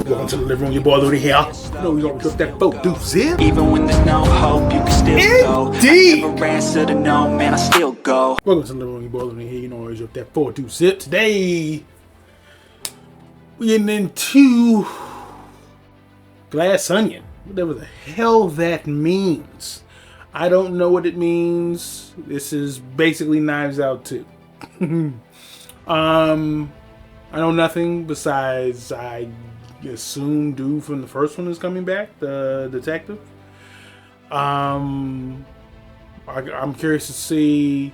Welcome to the living room, your boy Looney here. You know we gonna put that boat do zip. Even when there's no hope, you can still go. I never answer to no, man, I still go. Welcome to the living room, your boy Looney here. You know always up that 4-2 zip. Today we're getting into Glass Onion. Whatever the hell that means. I don't know what it means. This is basically Knives Out 2. I know nothing besides I assume dude from the first one is coming back, the detective. I'm curious to see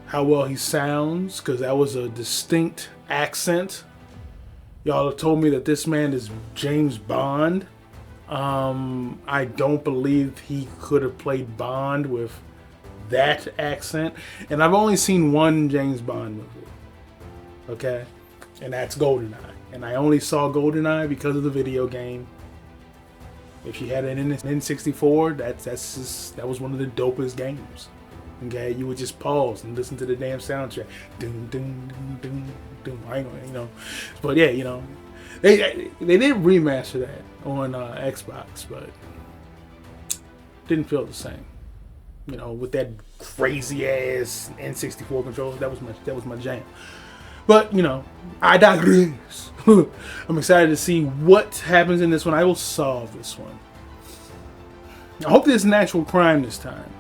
how well he sounds, because that was a distinct accent. Y'all have told me that this man is James Bond. I don't believe he could have played Bond with that accent. And I've only seen one James Bond movie. Okay? And that's GoldenEye. And I only saw GoldenEye because of the video game. If you had an N64, that was one of the dopest games. Okay? You would just pause and listen to the damn soundtrack. Dun, dun, dun, dun, dun. I ain't gonna, you know. But yeah, you know. They did remaster that on Xbox, but didn't feel the same. You know, with that crazy ass N64 controller, that was my jam. But you know, I digress. I'm excited to see what happens in this one. I will solve this one. I hope there's natural crime this time.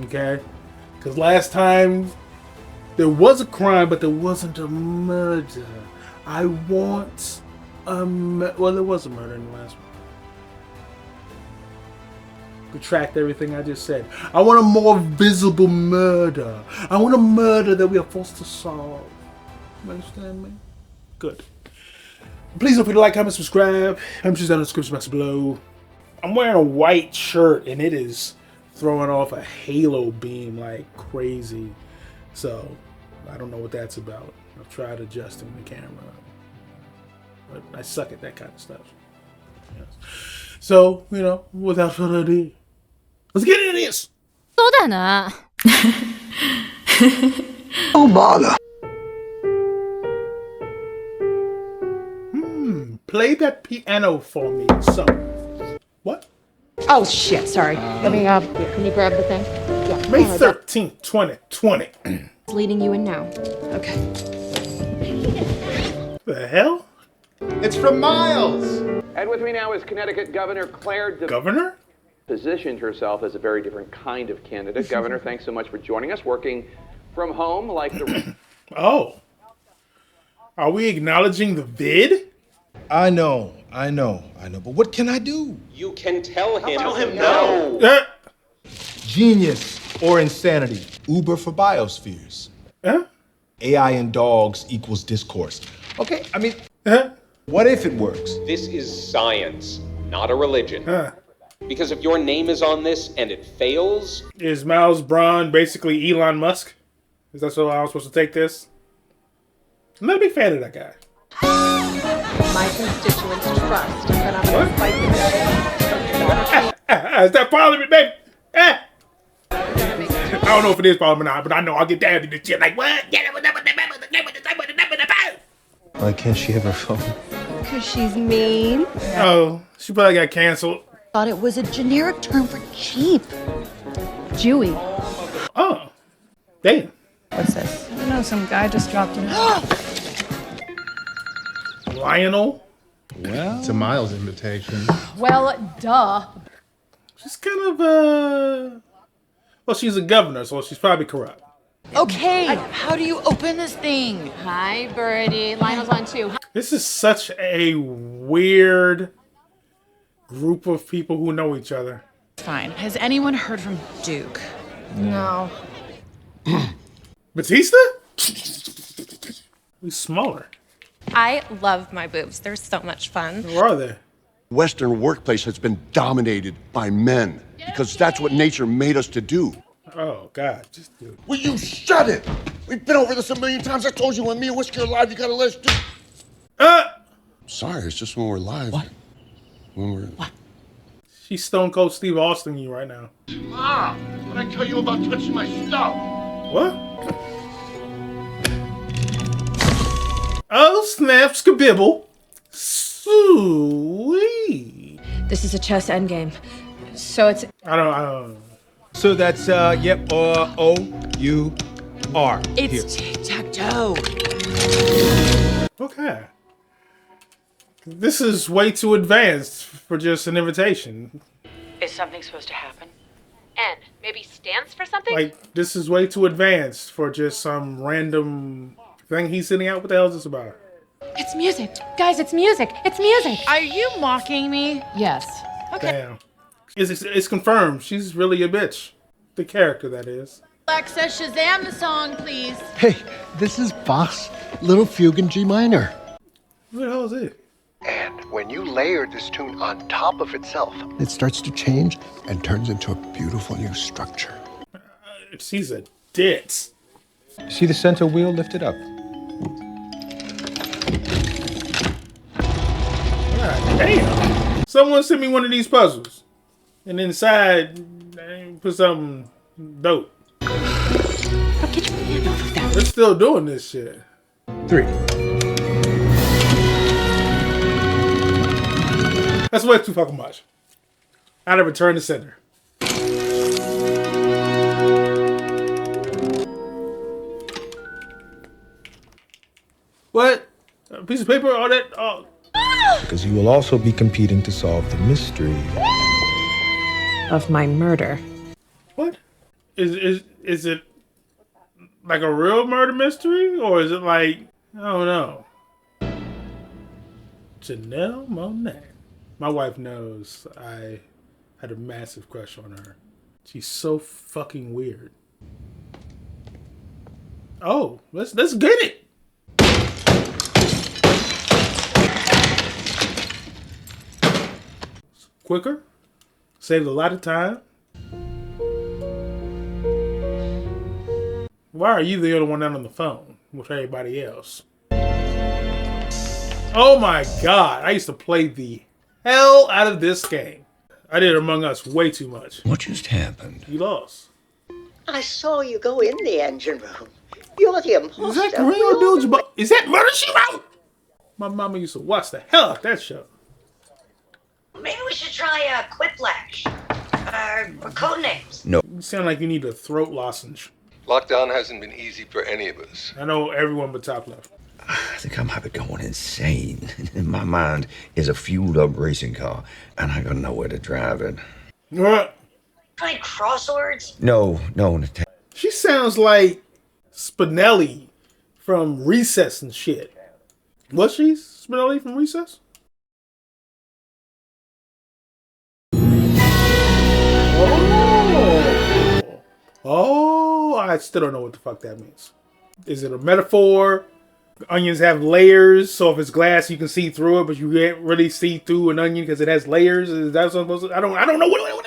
Okay, because last time there was a crime, but there wasn't a murder. I want well, there was a murder in the last one. Retract everything I just said. I want a more visible murder. I want a murder that we are forced to solve. You understand me? Good. Please don't forget to like, comment, subscribe. Memberships down in the description box below. I'm wearing a white shirt and it is throwing off a halo beam like crazy. So I don't know what that's about. I've tried adjusting the camera, but I suck at that kind of stuff. Yes. So, you know, without further ado, let's get into this. そうだな。Oh bother. Play that piano for me. So, what? Oh shit, sorry. Let me can you grab the thing? Yeah. May 13th, 2020. It's leading you in now. Okay. The hell? It's from Miles! And with me now is Connecticut Governor Claire Governor? Positioned herself as a very different kind of candidate. Governor, thanks so much for joining us, working from home like the... Oh. Are we acknowledging the vid? I know. But what can I do? You can tell him. Tell him no! Genius or insanity. Uber for biospheres. AI and dogs equals discourse. Okay, I mean, what if it works? This is science, not a religion. Because if your name is on this and it fails... Is Miles Braun basically Elon Musk? Is that how I was supposed to take this? I'm not a big fan of that guy. My constituents trust that I'm going to fight the Is that Parliament, baby? I don't know if it is Parliament or not, but I know I'll get down to this shit like, what? Why can't she have her phone? Because she's mean. Oh, she probably got canceled. Thought it was a generic term for cheap. Jewy. Oh, damn. What's this? I don't know, some guy just dropped in. Lionel? Well, it's a Miles invitation. Well, duh. She's kind of, well, she's a governor, so she's probably corrupt. Okay, how do you open this thing? Hi, Birdie. Lionel's on too. This is such a weird group of people who know each other. Fine. Has anyone heard from Duke? No. Batista? He's smaller. I love my boobs. They're so much fun. Where are they? Western workplace has been dominated by men because that's what nature made us to do. Oh, God. Just do it. Will you shut it? We've been over this a million times. I told you when me and Whiskey are live, you gotta let us do. Sorry, it's just when we're live. What? When we're... What? She's Stone Cold Steve Austin you right now. Mom, what did I tell you about touching my stuff? What? Oh, snap, skabibble. Sweet. This is a chess endgame. So it's... I don't. So that's, yep, O-U-R. It's tic-tac-toe. Okay. This is way too advanced for just an invitation. Is something supposed to happen? N maybe stands for something? Like, this is way too advanced for just some random thing he's sending out. What the hell is this about? It's music. Guys, it's music. It's music. Are you mocking me? Yes. Okay. Damn. It's confirmed. She's really a bitch. The character, that is. Alexa, Shazam the song, please. Hey, this is Bach's Little Fugue in G minor. What the hell is it? And when you layer this tune on top of itself, It starts to change and turns into a beautiful new structure. She's a ditz. See the center wheel lifted up. God damn. Someone sent me one of these puzzles. And inside, they put something dope. Now get your hand off of that. They're still doing this shit. 3. That's way too fucking much. I'd have returned to center. What? A piece of paper? All that? Oh. Because you will also be competing to solve the mystery. Of my murder. What? Is it like a real murder mystery? Or is it like, I don't know. Janelle Monáe. My wife knows I had a massive crush on her. She's so fucking weird. Oh, let's get it. Quicker. Saved a lot of time. Why are you the only one out on the phone with everybody else? Oh my god, I used to play the hell out of this game. I did Among Us way too much. What just happened? You lost. I saw you go in the engine room. You're the imposter. Is that real, dude? Is that Murder, She Wrote? My mama used to watch the hell out of that show. Maybe we should try Quiplash. Or Codenames. No. You sound like you need a throat lozenge. Lockdown hasn't been easy for any of us. I know everyone but top left. I think I might be going insane. In my mind is a fueled up racing car, and I gotta know where to drive it. What? Try crosswords. No. She sounds like Spinelli from Recess and shit. Was she Spinelli from Recess? Oh, I still don't know what the fuck that means. Is it a metaphor? Onions have layers, so if it's glass, you can see through it, but you can't really see through an onion because it has layers. Is that supposed to? I don't know what it means.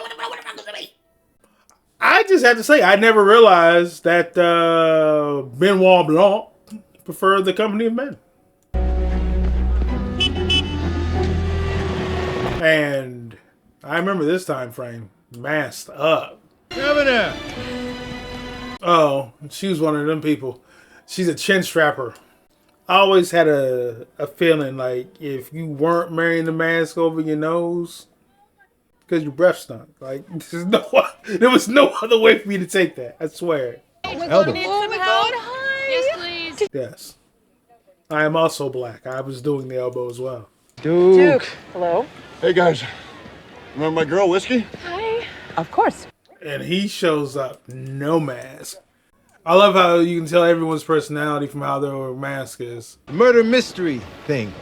I just have to say, I never realized that Benoit Blanc preferred the company of men. And I remember this time frame, masked up. Governor! Oh, she was one of them people. She's a chin strapper. I always had a feeling like if you weren't wearing the mask over your nose, because your breath stunk. Like, there was no other way for me to take that. I swear. Elbow. Oh my god. Hi. Yes, please. Yes. I am also black. I was doing the elbow as well. Duke. Hello? Hey guys, remember my girl Whiskey? Hi. Of course. And he shows up, no mask. I love how you can tell everyone's personality from how their mask is. Murder mystery thing.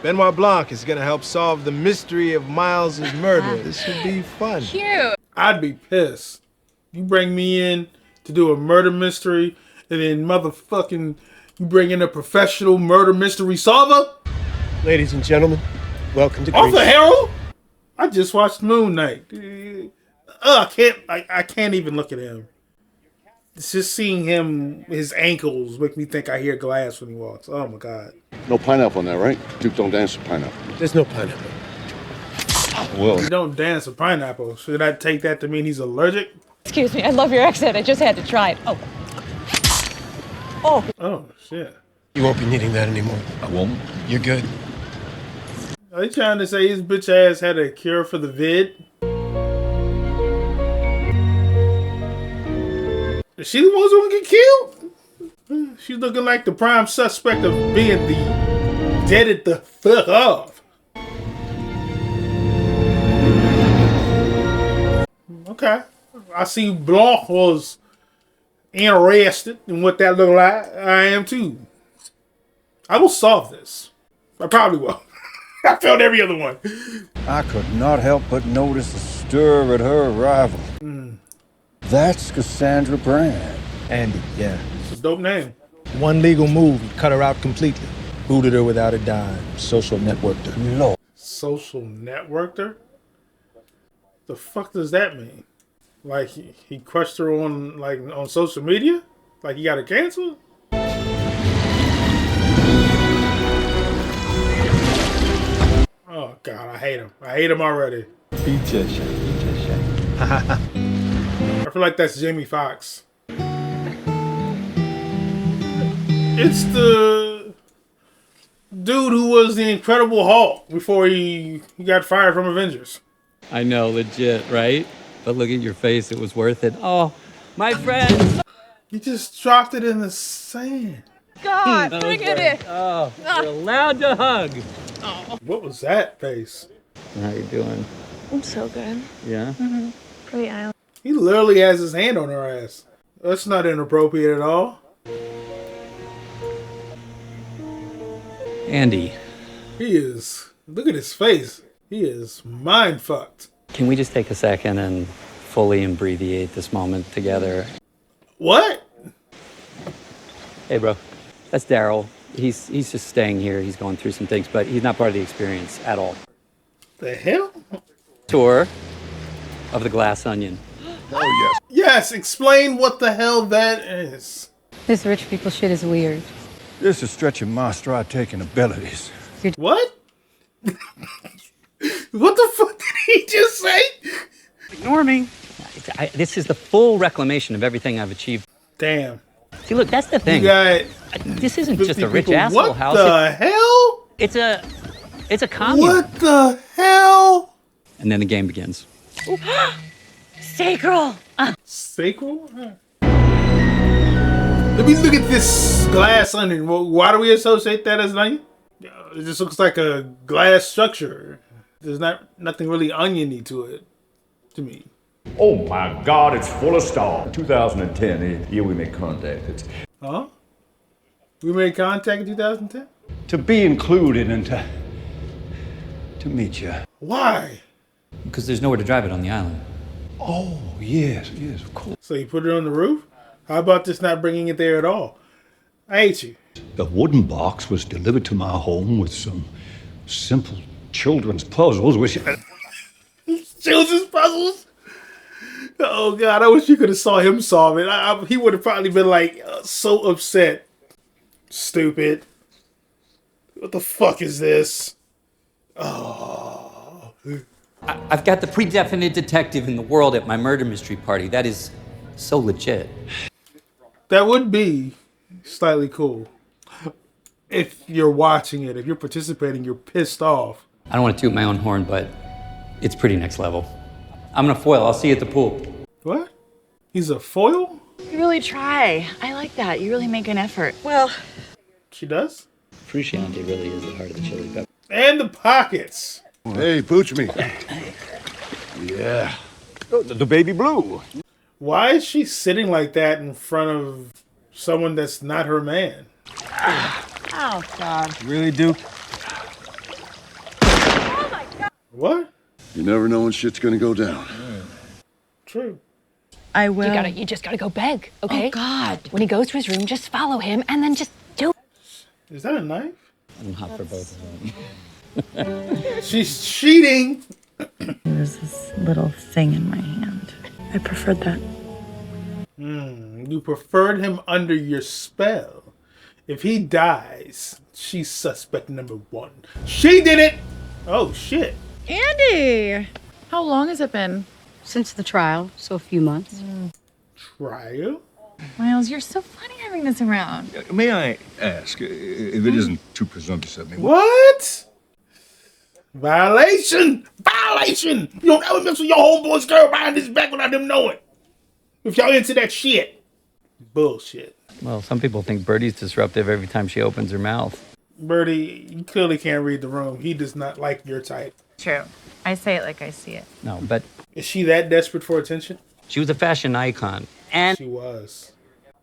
Benoit Blanc is gonna help solve the mystery of Miles's murder. This should be fun. Cute. I'd be pissed. You bring me in to do a murder mystery, and then motherfucking you bring in a professional murder mystery solver? Ladies and gentlemen, welcome to Greece. Arthur Harrow? I just watched Moon Knight. I can't even look at him. It's just seeing him, his ankles make me think I hear glass when he walks. Oh my god. No pineapple in there, right? Duke don't dance with pineapple. There's no pineapple. Well, You don't dance with pineapple. Should I take that to mean he's allergic? Excuse me, I love your accent. I just had to try it. Oh shit. You won't be needing that anymore. I won't. You're good. Are they trying to say his bitch ass had a cure for the vid? Is she the one who's gonna get killed? She's looking like the prime suspect of being the deaded the fuck off. Okay. I see Blanc was interested in what that looked like. I am too. I will solve this. I probably will. I failed every other one. I could not help but notice the stir at her arrival. That's Cassandra Brand. Andy, yeah. It's a dope name. One legal move, cut her out completely. Booted her without a dime. Social networked her. Lord. Social networked her? The fuck does that mean? Like he crushed her on social media? Like he got her canceled? Oh god, I hate him. I hate him already. He just shame. I feel like that's Jamie Foxx. It's the dude who was the Incredible Hulk before he got fired from Avengers. I know, legit, right? But look at your face, it was worth it. Oh, my friend! He just dropped it in the sand. God, bring it in. Oh, you're allowed to hug. Oh. What was that face? How you doing? I'm so good. Yeah? Mm-hmm. Pretty island. He literally has his hand on her ass. That's not inappropriate at all. Andy. He is. Look at his face. He is mind fucked. Can we just take a second and fully abbreviate this moment together? What? Hey, bro. That's Daryl. He's just staying here. He's going through some things, but he's not part of the experience at all. The hell? Tour of the Glass Onion. Oh, yes. Yes, explain what the hell that is. This rich people shit is weird. This is stretching my stride-taking abilities. What? What the fuck did he just say? Ignore me. This is the full reclamation of everything I've achieved. Damn. See, look, that's the thing. You got this isn't just a rich people. asshole What house. the hell? It's a commune. What the hell? And then the game begins. Sacral. Sacral? Let me look at this glass onion. Why do we associate that as an onion? It just looks like a glass structure. There's nothing really oniony to it, to me. Oh my God, it's full of stars. 2010, the year we made contact. It's Huh? We made contact in 2010? to be included and to meet you. Why? Because there's nowhere to drive it on the island. Oh, yes, of course. So you put it on the roof? How about just not bringing it there at all? I hate you. The wooden box was delivered to my home with some simple children's puzzles, which... Children's puzzles? Oh God, I wish you could have saw him solve it. He would have probably been like so upset. Stupid. What the fuck is this? Oh. I've got the pre-definite detective in the world at my murder mystery party. That is so legit. That would be slightly cool. If you're watching it, if you're participating, you're pissed off. I don't want to toot my own horn, but it's pretty next level. I'm gonna foil. I'll see you at the pool. What? He's a foil? You really try. I like that. You really make an effort. Well, she does? Frusciante really is the heart of the chili pepper. And the pockets. Hey, pooch me. Yeah. The baby blue. Why is she sitting like that in front of someone that's not her man? oh God. Really, Duke? What? You never know when shit's gonna go down. True. I will. You just gotta go beg, okay? Oh God. When he goes to his room, just follow him and then just do it. Is that a knife? I'm hot for both of them. She's cheating. There's this little thing in my hand. I preferred that. You preferred him under your spell. If he dies, she's suspect number one. She did it! Oh, shit. Andy! How long has it been? Since the trial, so a few months. Trial? Miles, you're so funny having this around. May I ask, if it isn't too presumptuous of me, What? Violation! Violation! You don't ever mess with your homeboy's girl behind his back without them knowing. If y'all into that shit. Bullshit. Well, some people think Birdie's disruptive every time she opens her mouth. Birdie, you clearly can't read the room. He does not like your type. True. I say it like I see it. No, but Is she that desperate for attention? she was a fashion icon. And She was.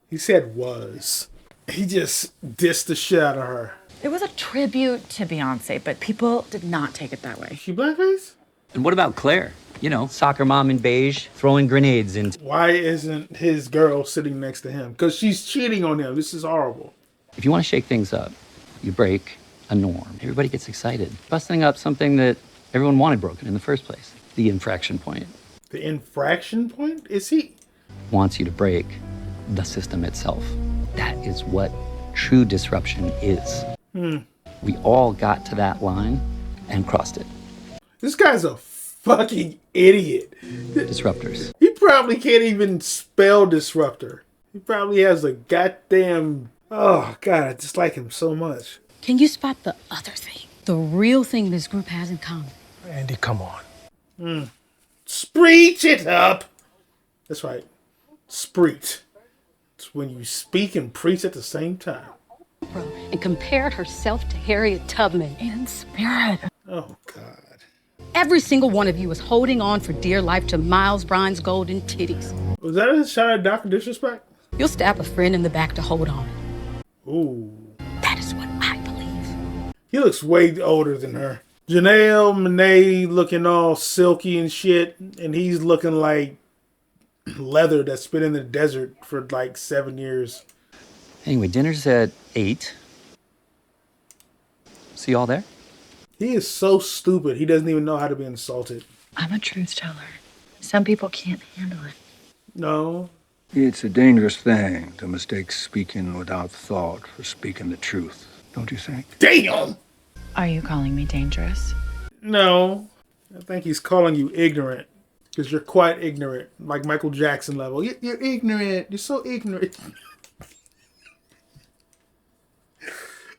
He said was. He just dissed the shit out of her. It was a tribute to Beyonce, but people did not take it that way. She blackface? And what about Claire? You know, soccer mom in beige, throwing grenades into... Why isn't his girl sitting next to him? Because she's cheating on him. This is horrible. If you want to shake things up, you break a norm. Everybody gets excited. Busting up something that everyone wanted broken in the first place. The infraction point. The infraction point? Is he? Wants you to break the system itself. That is what true disruption is. We all got to that line and crossed it. This guy's a fucking idiot. Disruptors. He probably can't even spell disruptor. He probably has a goddamn... Oh, God, I just like him so much. Can you spot the other thing? The real thing this group has in common. Andy, come on. Spreach it up. That's right. Spreach. It's when you speak and preach at the same time. And compared herself to Harriet Tubman. In spirit. Oh, God. Every single one of you is holding on for dear life to Miles Bryant's golden titties. Was that a shot at Dr. Disrespect? You'll stab a friend in the back to hold on. Ooh. That is what I believe. He looks way older than her. Janelle Monáe looking all silky and shit, and he's looking like leather that's been in the desert for like 7 years. Anyway, dinner's at 8. See you all there? He is so stupid. He doesn't even know how to be insulted. I'm a truth teller. Some people can't handle it. No. It's a dangerous thing to mistake speaking without thought for speaking the truth, don't you think? Damn! Are you calling me dangerous? No. I think he's calling you ignorant. Because you're quite ignorant. Like Michael Jackson level. You're ignorant. You're so ignorant.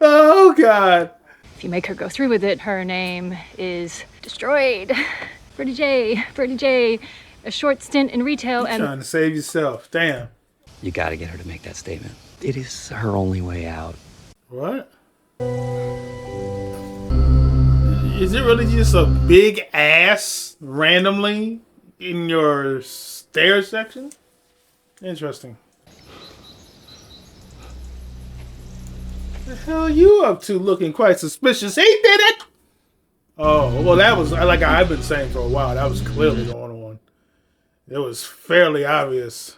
Oh, God. If you make her go through with it, her name is destroyed. Birdie J. A short stint in retail You're trying to save yourself. Damn. You gotta get her to make that statement. It is her only way out. What? Is it really just a big ass randomly in your stairs section? Interesting. What the hell are you up to looking quite suspicious? He did it! Oh, well, that was, like I've been saying for a while, that was clearly going on. It was fairly obvious.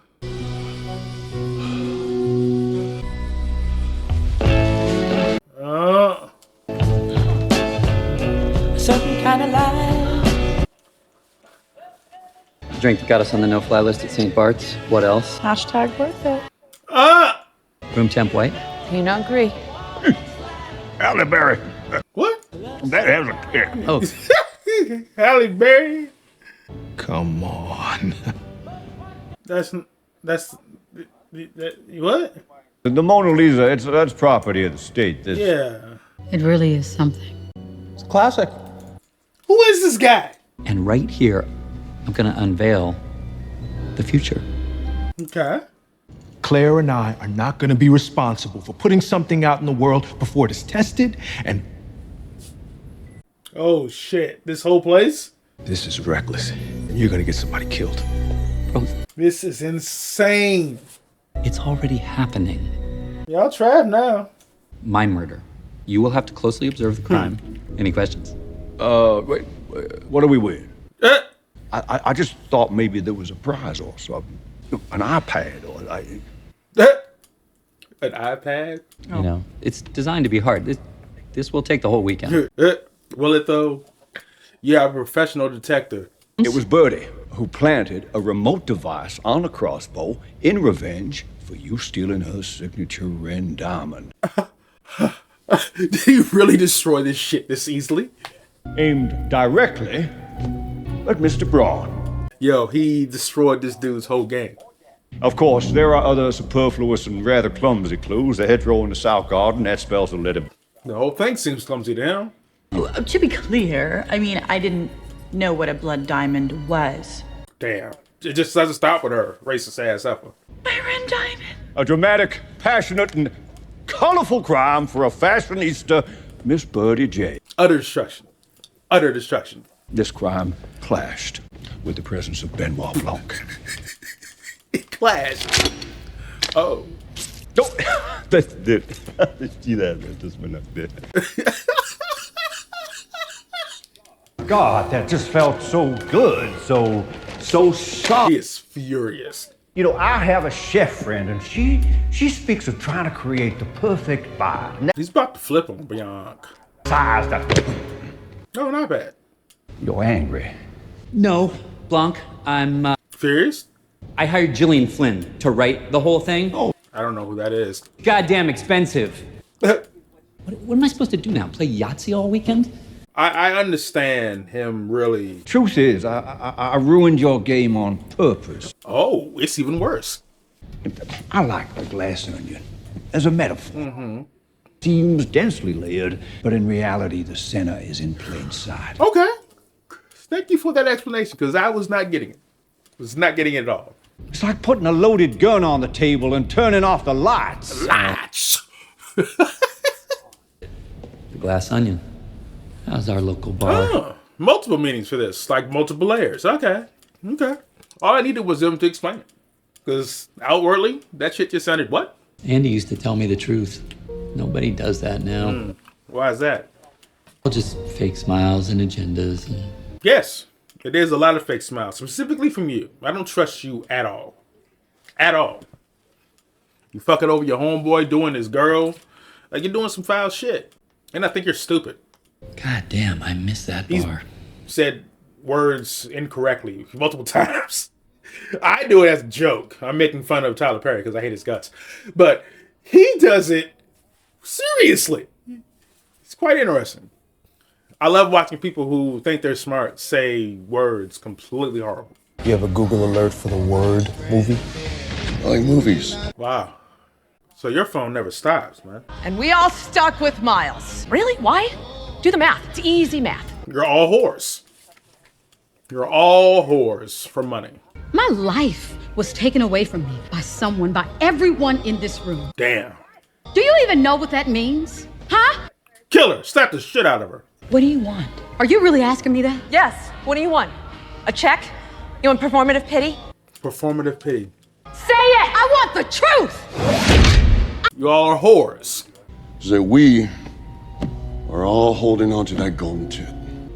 Certain kind of life. Drink that got us on the no-fly list at St. Bart's. What else? Hashtag worth it. Room temp white. You don't agree. Halle Berry. What? That has a kick. Oh. Halle Berry? Come on. That's what? The Mona Lisa, that's property of the state. Yeah. It really is something. It's classic. Who is this guy? And right here, I'm gonna unveil the future. Okay. Claire and I are not going to be responsible for putting something out in the world before it is tested and... Oh, shit. This whole place? This is reckless. And you're going to get somebody killed. Bro, This is insane. it's already happening. Y'all trapped now. My murder. You will have to closely observe the crime. Any questions? Wait, what are we with? I just thought maybe there was a prize or something. An iPad or like... An iPad? You know, it's designed to be hard. This will take the whole weekend. Will it though? Yeah, a professional detective. It was Birdie who planted a remote device on a crossbow in revenge for you stealing her signature ring diamond. Did he really destroy this shit this easily? Aimed directly at Mr. Braun. Yo, he destroyed this dude's whole game. Of course, there are other superfluous and rather clumsy clues. The hedgerow in the south garden, that spells a letter. The whole thing seems clumsy to him. To be clear, I mean, I didn't know what a blood diamond was. Damn. It just doesn't stop with her racist ass ever. A dramatic, passionate, and colorful crime for a fashionista, Miss Birdie J. Utter destruction. Utter destruction. This crime clashed with the presence of Benoit Blanc. It clashed. Oh. No, that's it. See that? That's been up there. God, that just felt so good, so soft. He is furious. You know, I have a chef friend, and she speaks of trying to create the perfect bite. He's about to flip him, Bianca. Size that. No, not bad. You're angry. No, Blanc, I'm furious. I hired Gillian Flynn to write the whole thing. Oh, I don't know who that is. Goddamn expensive. what am I supposed to do now? Play Yahtzee all weekend? I understand him really. Truth is, I ruined your game on purpose. Oh, it's even worse. I like the glass onion as a metaphor. Seems densely layered, but in reality, the center is in plain sight. Okay. Thank you for that explanation, because I was not getting it. Was not getting it at all. It's like putting a loaded gun on the table and turning off the lights. Lights. The Glass Onion. How's our local bar? Oh, multiple meanings for this, like multiple layers. Okay. All I needed was them to explain it. Because outwardly, that shit just sounded what? Andy used to tell me the truth. Nobody does that now. Why is that? Well, just fake smiles and agendas. And... Yes, it is a lot of fake smiles, specifically from you. I don't trust you at all. At all. You fucking over your homeboy doing his girl. Like, you're doing some foul shit. And I think you're stupid. God damn, I missed that bar. Said words incorrectly multiple times. I do it as a joke. I'm making fun of Tyler Perry because I hate his guts. But he does it seriously. It's quite interesting. I love watching people who think they're smart say words completely horrible. You have a Google alert for the word movie? I like movies. Wow. So your phone never stops, man. And we all stuck with Miles. Really? Why? Do the math. It's easy math. You're all whores. You're all whores for money. My life was taken away from me by someone, by everyone in this room. Damn. Do you even know what that means? Huh? Kill her. Slap the shit out of her. What do you want? Are you really asking me that? Yes. What do you want? A check? You want performative pity? Performative pity. Say it! I want the truth! You all are whores. That we are all holding on to that golden tit.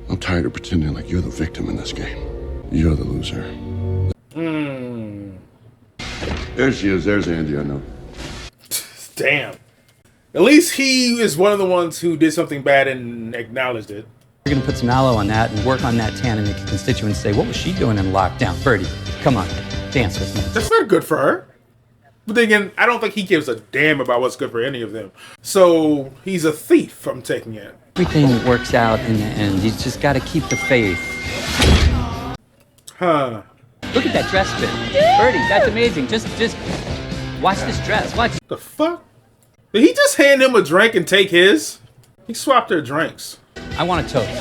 I'm tired of pretending like you're the victim in this game. You're the loser. There she is. There's Andy, I know. Damn. At least he is one of the ones who did something bad and acknowledged it. We're gonna put some aloe on that and work on that tan and make your constituents say, what was she doing in lockdown? Birdie, come on, dance with me. That's not good for her. But then again, I don't think he gives a damn about what's good for any of them. So he's a thief, I'm taking it. Everything works out in the end. You just gotta keep the faith. Huh. Look at that dress fit. Birdie, that's amazing. Just watch this dress. Watch. The fuck? Did he just hand him a drink and take his? He swapped their drinks. I want a toast.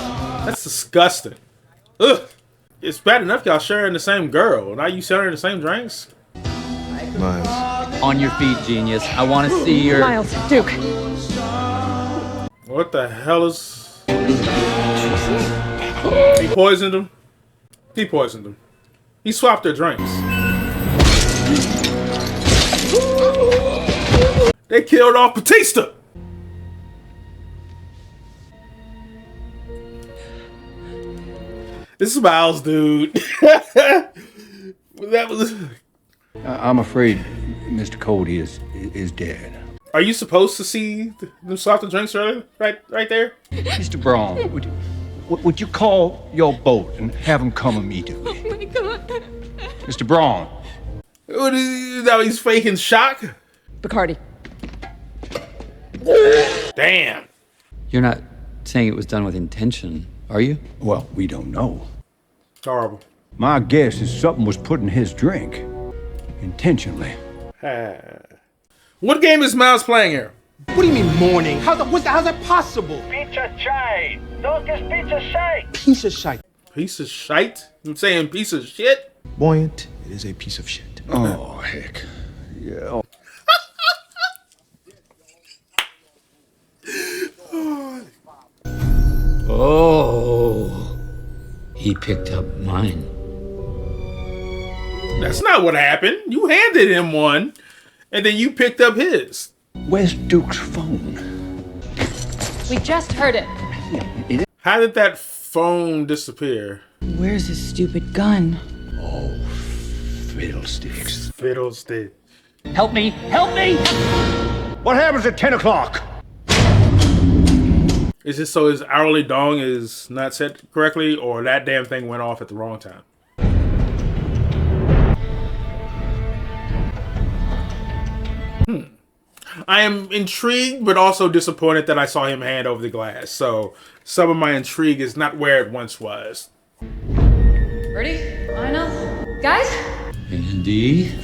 That's disgusting. Ugh. It's bad enough y'all sharing the same girl. Now you sharing the same drinks? Miles. On your feet, genius. I want to see your... Miles, Duke. What the hell is... He poisoned him? He poisoned him. He swapped their drinks. They killed off Batista. This is Miles, dude. That was... I'm afraid Mr. Cody is dead. Are you supposed to see them swap the drinks earlier? Right there? Mr. Braun, would you call your boat and have him come immediately? Oh my God. Mr. Braun. Now he's faking shock? Bacardi. Damn. You're not saying it was done with intention, are you? Well, we don't know. Horrible. My guess is something was put in his drink. Intentionally. What game is Miles playing here? What do you mean morning? How's that possible? Pizza shite. Don't just pizza shite. Piece of shite. Piece of shite? I'm saying piece of shit? Buoyant, it is a piece of shit. Oh, heck. Yeah. Oh, he picked up mine. That's not what happened. You handed him one, and then you picked up his. Where's Duke's phone? We just heard it. How did that phone disappear? Where's his stupid gun? Oh, fiddlesticks. Fiddlestick. Help me! Help me! What happens at 10 o'clock? Is it so his hourly dong is not set correctly, or that damn thing went off at the wrong time? I am intrigued, but also disappointed that I saw him hand over the glass. So some of my intrigue is not where it once was. Ready? Lionel? Guys? Andy?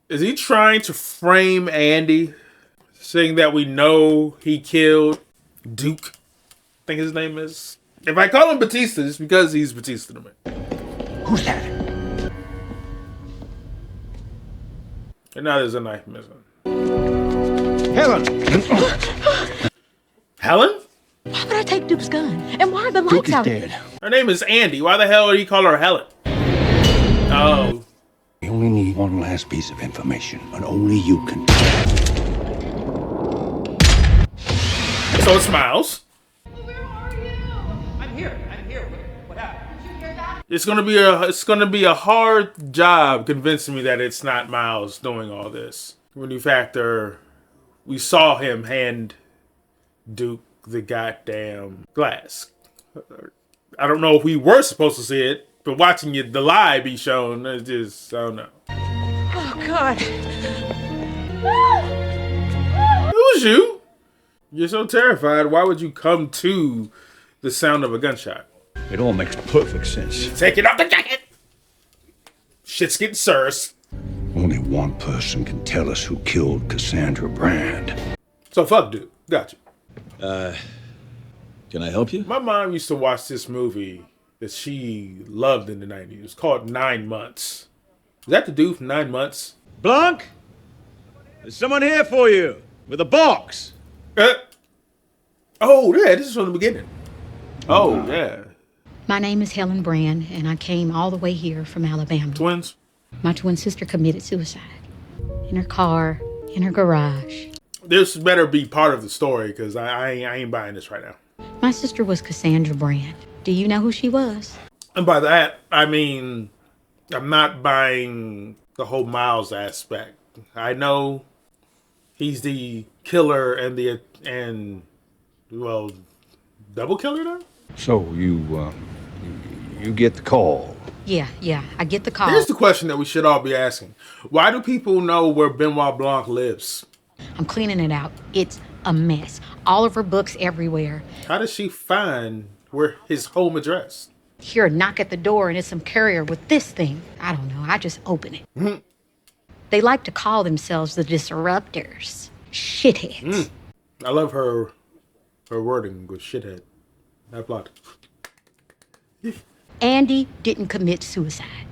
Is he trying to frame Andy, saying that we know he killed Duke? I think his name is. If I call him Batista, it's because he's Batista to me. Who's that? And now there's a knife missing. Helen! Helen? Why would I take Duke's gun? And why are the lights Duke is out? dead. Her name is Andy. Why the hell did he call her Helen? Oh. We only need one last piece of information, and only you can. So it's Miles. I'm here. What happened? Did you hear that? It's gonna be a hard job convincing me that it's not Miles doing all this. When you factor, we saw him hand Duke the goddamn glass. I don't know if we were supposed to see it, but watching it, the lie be shown, it's just, I don't know. Oh, God. It was you. You're so terrified. Why would you come to the sound of a gunshot? It all makes perfect sense. Take it off the jacket. Shit's getting serious. Only one person can tell us who killed Cassandra Brand. So fuck Duke. Gotcha. Can I help you? My mom used to watch this movie that she loved in the 90s. It was called 9 Months. Is that the dude from 9 Months? Blanc? There's someone here for you with a box. Oh, yeah, this is from the beginning. Oh, yeah. My name is Helen Brand, and I came all the way here from Alabama. Twins? My twin sister committed suicide. In her car, in her garage. This better be part of the story, because I ain't buying this right now. My sister was Cassandra Brand. Do you know who she was? And by that, I mean, I'm not buying the whole Miles aspect. I know he's the killer and double killer now? So you get the call. Yeah, I get the call. Here's the question that we should all be asking. Why do people know where Benoit Blanc lives? I'm cleaning it out. It's a mess. All of her books everywhere. How does she find where his home address? Hear a knock at the door and it's some courier with this thing. I don't know. I just open it. They like to call themselves the disruptors. Shitheads. I love her wording with shithead. That plot. Andy didn't commit suicide.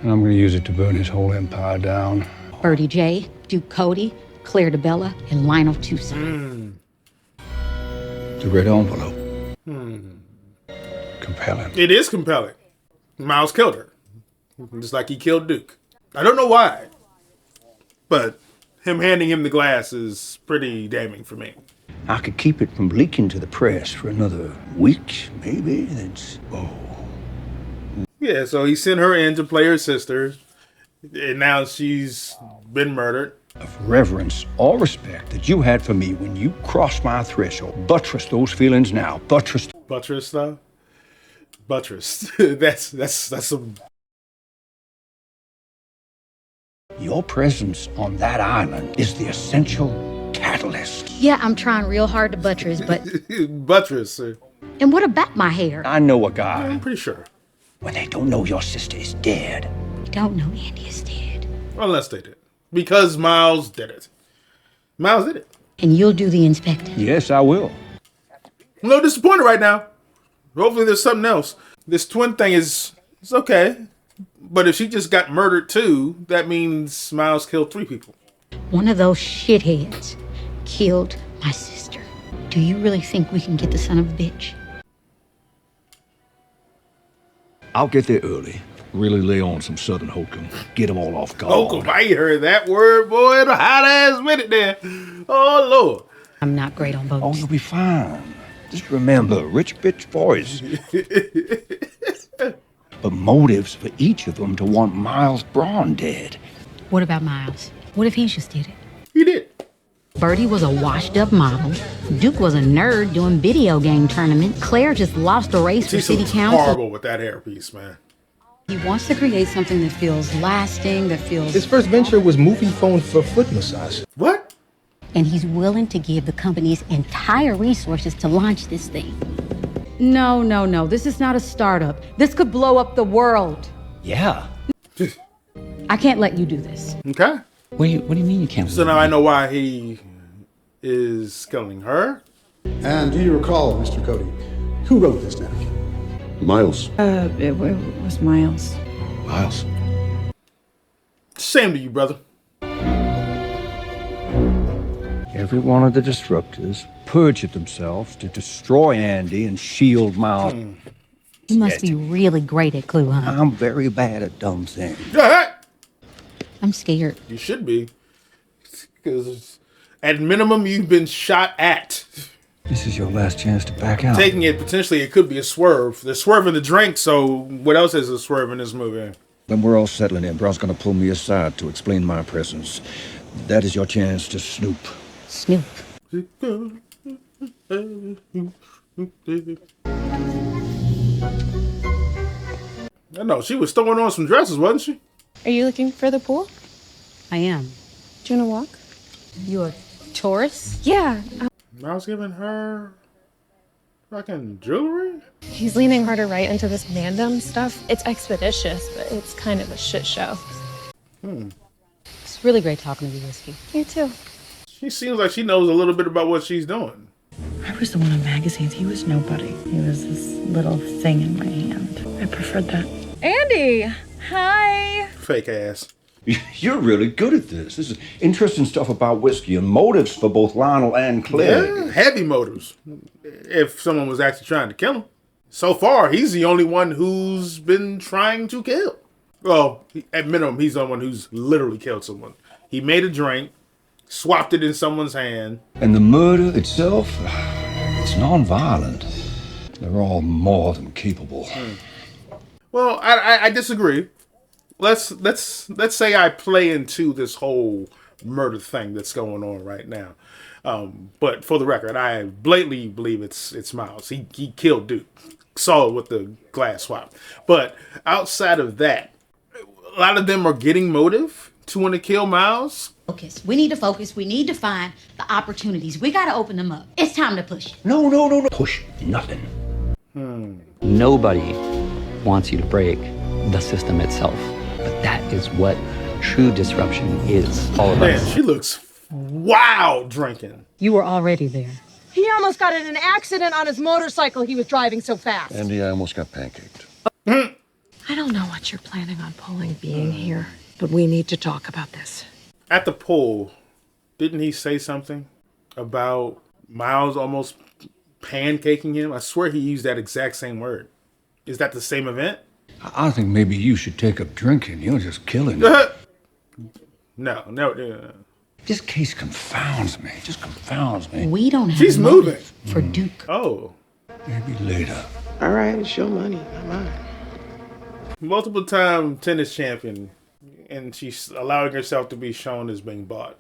And I'm gonna use it to burn his whole empire down. Birdie J, Duke Cody, Claire DeBella, and Lionel Toussaint. The red envelope. Compelling. It is compelling. Miles killed her. Just like he killed Duke. I don't know why. But him handing him the glass is pretty damning for me. I could keep it from leaking to the press for another week, maybe. That's Yeah, so he sent her in to play her sister. And now she's been murdered. Of reverence or respect that you had for me when you crossed my threshold. Buttress those feelings now. Buttress. Buttress, though? Buttress. That's some... Your presence on that island is the essential catalyst. Yeah, I'm trying real hard to buttress, but... Buttress. And what about my hair? I know a guy. I'm pretty sure. When they don't know your sister is dead. They don't know Andy is dead. Unless they did. Because Miles did it. Miles did it. And you'll do the inspecting. Yes, I will. I'm a little disappointed right now. Hopefully there's something else. This twin thing it's okay. But if she just got murdered too, that means Miles killed 3 people. One of those shitheads killed my sister. Do you really think we can get the son of a bitch? I'll get there early. Really lay on some Southern hokum. Get them all off guard. Hokum, I ain't heard that word, boy, in a hot ass minute there. Oh, Lord. I'm not great on boats. Oh, you'll be fine. Just remember, rich bitch voice. But motives for each of them to want Miles Braun dead. What about Miles? What if he just did it? He did. Bertie was a washed-up model. Duke was a nerd doing video game tournament. Claire just lost a race for city council. Horrible with that hairpiece, man. He wants to create something that feels lasting, that feels... His first venture was movie phone for foot massage. What? And he's willing to give the company's entire resources to launch this thing. No. This is not a startup. This could blow up the world. Yeah. I can't let you do this. Okay. What do you mean you can't? So now I know why he is killing her. And do you recall, Mr. Cody, who wrote this down? Miles. It was Miles. Miles. Same to you, brother. Every one of the disruptors perjured themselves to destroy Andy and shield Miles. You must be really great at clue hunting. I'm very bad at dumb things. I'm scared. You should be. Because at minimum, you've been shot at. This is your last chance to back out. Taking it, potentially, it could be a swerve. There's swerve in the drink, so what else is a swerve in this movie? When we're all settling in, Braun's gonna pull me aside to explain my presence. That is your chance to snoop. Snoop. I know, she was throwing on some dresses, wasn't she? Are you looking for the pool? I am. Do you want to walk? You a tourist? Yeah. I was giving her fucking jewelry? He's leaning harder right into this Mandem stuff. It's expeditious, but it's kind of a shit show. It's really great talking to you, Whiskey. You too. She seems like she knows a little bit about what she's doing. I was the one in magazines. He was nobody. He was this little thing in my hand. I preferred that. Andy, hi. Fake ass. You're really good at this. This is interesting stuff about whiskey and motives for both Lionel and Claire. Yeah, heavy motives. If someone was actually trying to kill him. So far, he's the only one who's been trying to kill. Well, at minimum, he's the one who's literally killed someone. He made a drink, swapped it in someone's hand. And the murder itself, it's non-violent. They're all more than capable. Well, I disagree. Let's say I play into this whole murder thing that's going on right now. But for the record, I blatantly believe it's Miles. He killed Duke. Saw it with the glass swap. But outside of that, a lot of them are getting motive to want to kill Miles. Focus. We need to focus. We need to find the opportunities. We got to open them up. It's time to push it. No. Push nothing. Nobody wants you to break the system itself. But that is what true disruption is all about. Man, she looks wild drinking. You were already there. He almost got in an accident on his motorcycle. He was driving so fast. Andy, I almost got pancaked. I don't know what you're planning on pulling being here, but we need to talk about this. At the pool, didn't he say something about Miles almost pancaking him? I swear he used that exact same word. Is that the same event? I think maybe you should take up drinking. You're just killing it. No. This case confounds me. It just confounds me. We don't have She's moving. for Duke. Oh. Maybe later. All right, it's your money, not mine. Multiple time tennis champion, and she's allowing herself to be shown as being bought.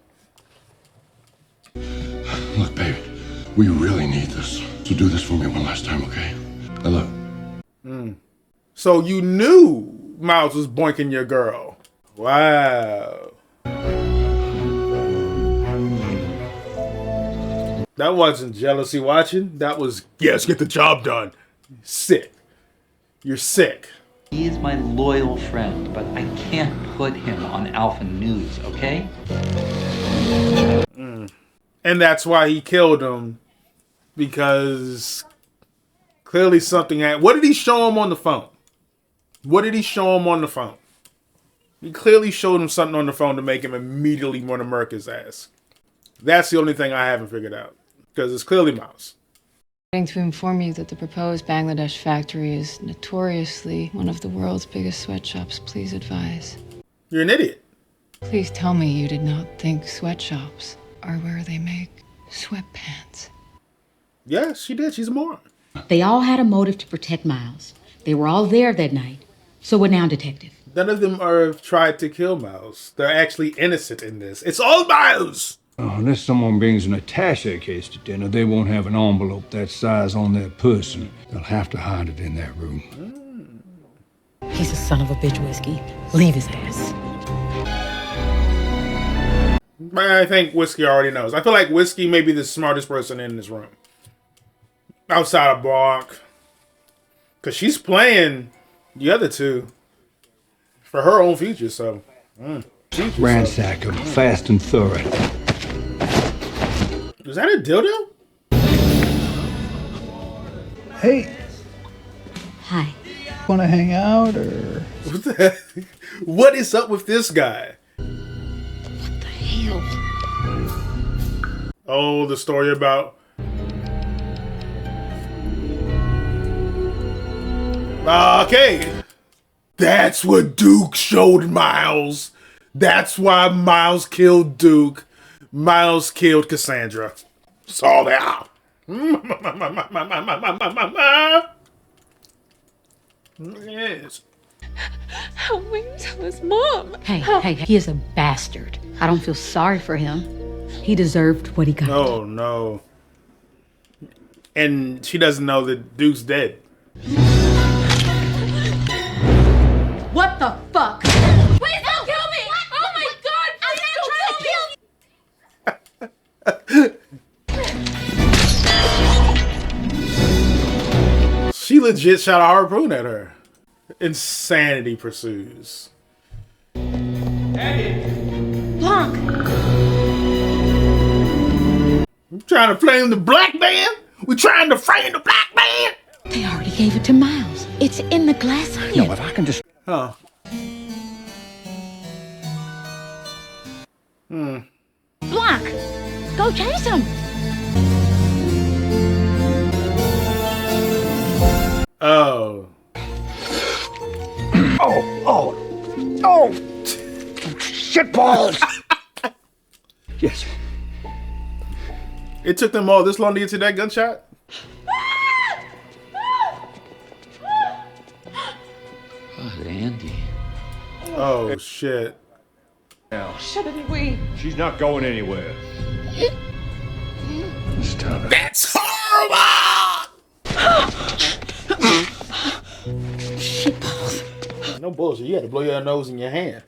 Look, baby, we really need this. So do this for me one last time, okay? I love it. So you knew Miles was boinking your girl. Wow. That wasn't jealousy watching. That was, yes, get the job done. Sick. You're sick. He is my loyal friend, but I can't put him on Alpha News, okay? And that's why he killed him. Because clearly something had... What did he show him on the phone? What did he show him on the phone? He clearly showed him something on the phone to make him immediately want to murk his ass. That's the only thing I haven't figured out. Because it's clearly Miles. To inform you that the proposed Bangladesh factory is notoriously one of the world's biggest sweatshops. Please advise. You're an idiot. Please tell me you did not think sweatshops are where they make sweatpants. Yes, she did. She's a moron. They all had a motive to protect Miles. They were all there that night. So what now, Detective? None of them are tried to kill Miles. They're actually innocent in this. It's all Miles! Unless someone brings an attaché case to dinner, they won't have an envelope that size on their person. They'll have to hide it in that room. He's a son of a bitch, Whiskey. Leave his ass. I think Whiskey already knows. I feel like Whiskey may be the smartest person in this room. Outside of Blanc. Because she's playing the other two for her own future, so... Ransack them, fast and thorough. Is that a dildo? Hey. Hi. Want to hang out, or...? What the heck? What is up with this guy? What the hell? Oh, the story about... Okay. That's what Duke showed Miles. That's why Miles killed Duke. Miles killed Cassandra. Saw that. Yes. How will you tell his mom? Hey, he is a bastard. I don't feel sorry for him. He deserved what he got. Oh, no. And she doesn't know that Duke's dead. What the fuck? Please don't kill me! Oh my god! I'm not trying to kill you! She legit shot a harpoon at her. Insanity pursues. Blanc! I'm trying to flame the black man? We trying to frame the black man? They already gave it to Miles. It's in the glass here. No, if I can just... Huh. Blanc! Go chase him! Oh. Oh! Shit balls! Yes. It took them all this long to get to that gunshot? God, Andy. Oh, shit. Now, Shouldn't we? she's not going anywhere. It's time. That's horrible! Shitballs. No bullshit. You had to blow your nose in your hand.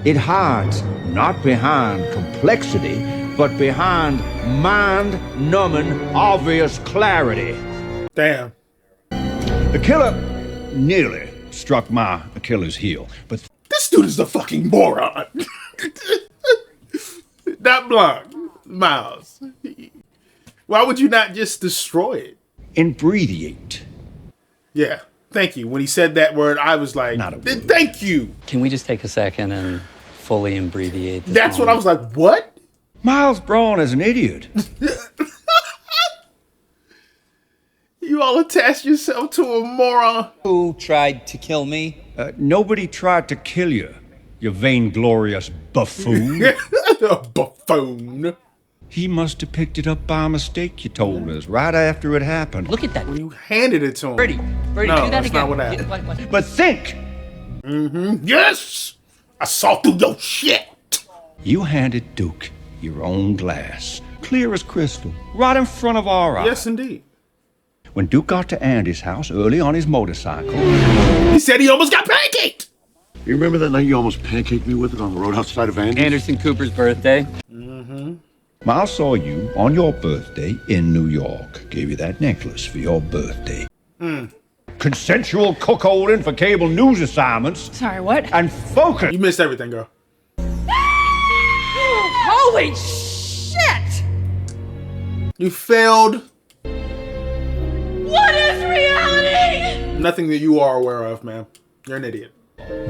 It hides not behind complexity, but behind mind-numbing obvious clarity. Damn. The killer nearly struck my Achilles heel, but This dude is the fucking moron. Not Blanc. Miles. Why would you not just destroy it? imbreviate. Yeah. Thank you. When he said that word, I was like, thank you. Can we just take a second and fully abbreviate this That's what I was like, what? Miles Braun is an idiot. You all attached yourself to a moron. Who tried to kill me? Nobody tried to kill you, you vainglorious buffoon. Buffoon. He must have picked it up by mistake, you told us, right after it happened. Look at that. When you handed it to him. Brady, No, do that that's again. not what happened. What? But think! Yes! I saw through your shit. You handed Duke your own glass, clear as crystal, right in front of our eyes. Yes, indeed. When Duke got to Andy's house early on his motorcycle, he said he almost got pancaked. You remember that night you almost pancaked me with it on the road outside of Andy's? Anderson Cooper's birthday. Miles saw you on your birthday in New York. Gave you that necklace for your birthday. Consensual cuckolding for cable news assignments. Sorry, what? And focus. You missed everything, girl. Holy shit! You failed. What is reality? Nothing that you are aware of, ma'am. You're an idiot.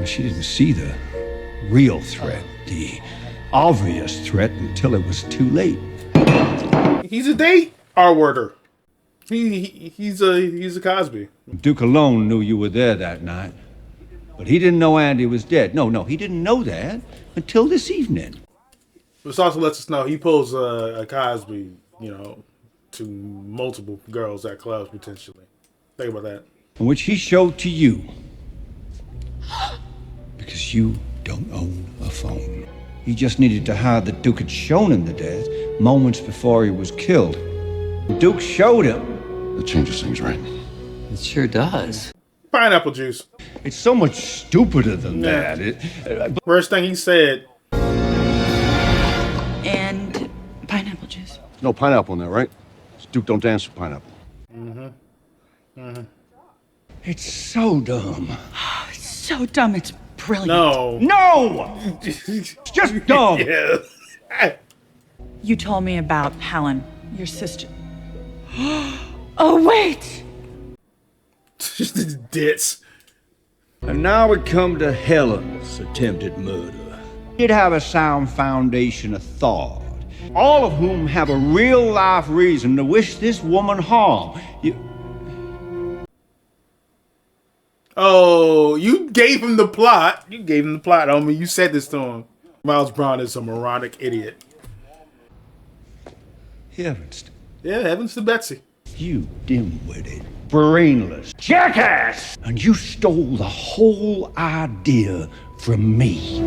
She didn't see the real threat, the obvious threat, until it was too late. He's a date R-worder. He's a Cosby. Duke alone knew you were there that night. But he didn't know Andy was dead. No, he didn't know that until this evening. This also lets us know he pulls a Cosby, to multiple girls at clubs potentially. Think about that. Which he showed to you. Because you don't own a phone. He just needed to hide that Duke had shown him the death moments before he was killed. Duke showed him. That changes things, right? It sure does. Pineapple juice. It's so much stupider than that. First thing he said. And pineapple juice. No pineapple in there, right? Duke don't dance with pineapple. It's so dumb. It's so dumb, it's brilliant. No! It's just dumb. Yeah. You told me about Helen, your sister. Oh, wait! Dits. And now we come to Helen's attempted murder. You'd have a sound foundation of thought, all of whom have a real-life reason to wish this woman harm. Oh, you gave him the plot. Homie. You said this to him. Miles Brown is a moronic idiot. Heavens. Yeah, heavens to Betsy. You dim-witted, brainless jackass! And you stole the whole idea from me.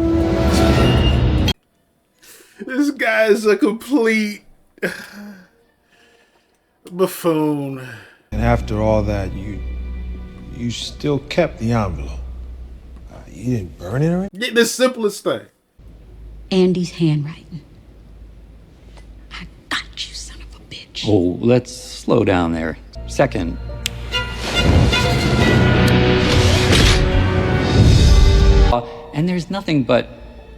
This guy is a complete buffoon. And after all that, you still kept the envelope. You didn't burn it or anything? Get the simplest thing. Andy's handwriting. I got you, son of a bitch. Oh, let's slow down there. Second. And there's nothing but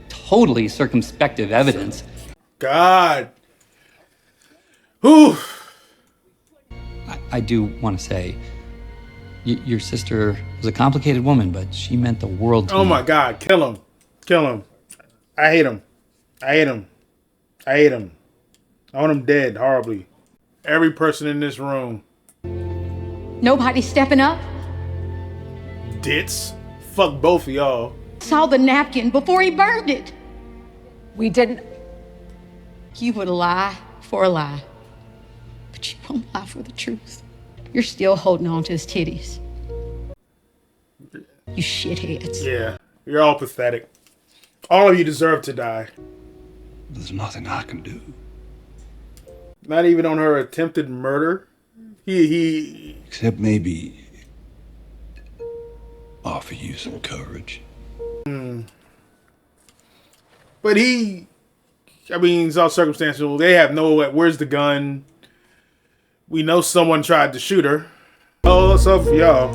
totally circumspective evidence. God. Whew. I do want to say, your sister was a complicated woman, but she meant the world to me. Oh my God, kill him. Kill him. I hate him. I hate him. I hate him. I want him dead horribly. Every person in this room. Nobody stepping up? Dits. Fuck both of y'all. Saw the napkin before he burned it. We didn't. You would lie for a lie. But you won't lie for the truth. You're still holding on to his titties. You shitheads. Yeah, you're all pathetic. All of you deserve to die. There's nothing I can do. Not even on her attempted murder. He Except maybe offer you some courage. But it's all circumstantial. They have no, where's the gun? We know someone tried to shoot her. Oh, what's up for y'all?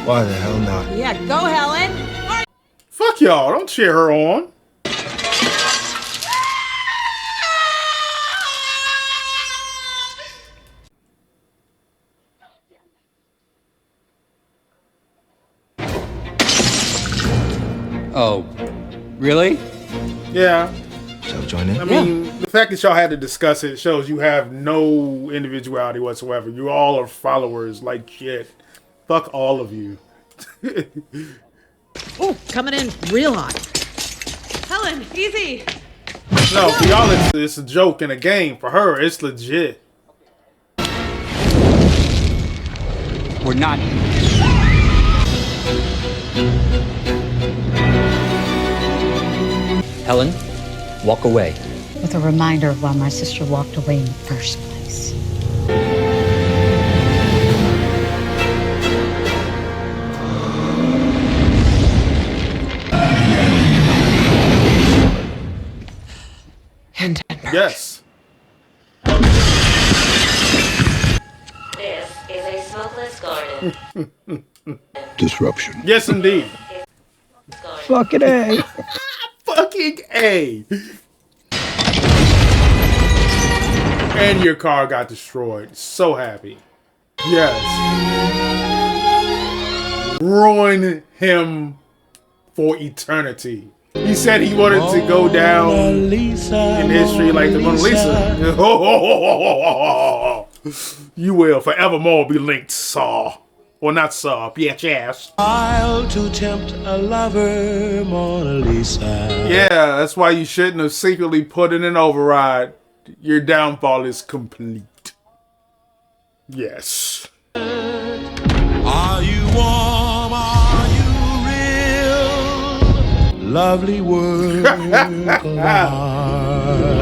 Why the hell not? Yeah, go, Helen. Fuck y'all. Don't cheer her on. Oh, really? Yeah. Shall we join in? I mean, the fact that y'all had to discuss it shows you have no individuality whatsoever. You all are followers like shit. Fuck all of you. Oh, coming in real hot. Helen, easy. No, for y'all it's a joke and a game. For her, it's legit. We're not. Helen, walk away. With a reminder of why my sister walked away in the first place. Yes. This is a smokeless Disruption. Yes, indeed. Fucking A. Fucking A. And your car got destroyed. So happy. Yes. Ruin him for eternity. He said he wanted to go down in history like the Mona Lisa. You will forevermore be linked, Saw. Well, not Saw, bitch. I'll to tempt a lover, Mona Lisa. Yeah, that's why you shouldn't have secretly put in an override. Your downfall is complete. Yes. Are you warm? Are you real? Lovely work of art.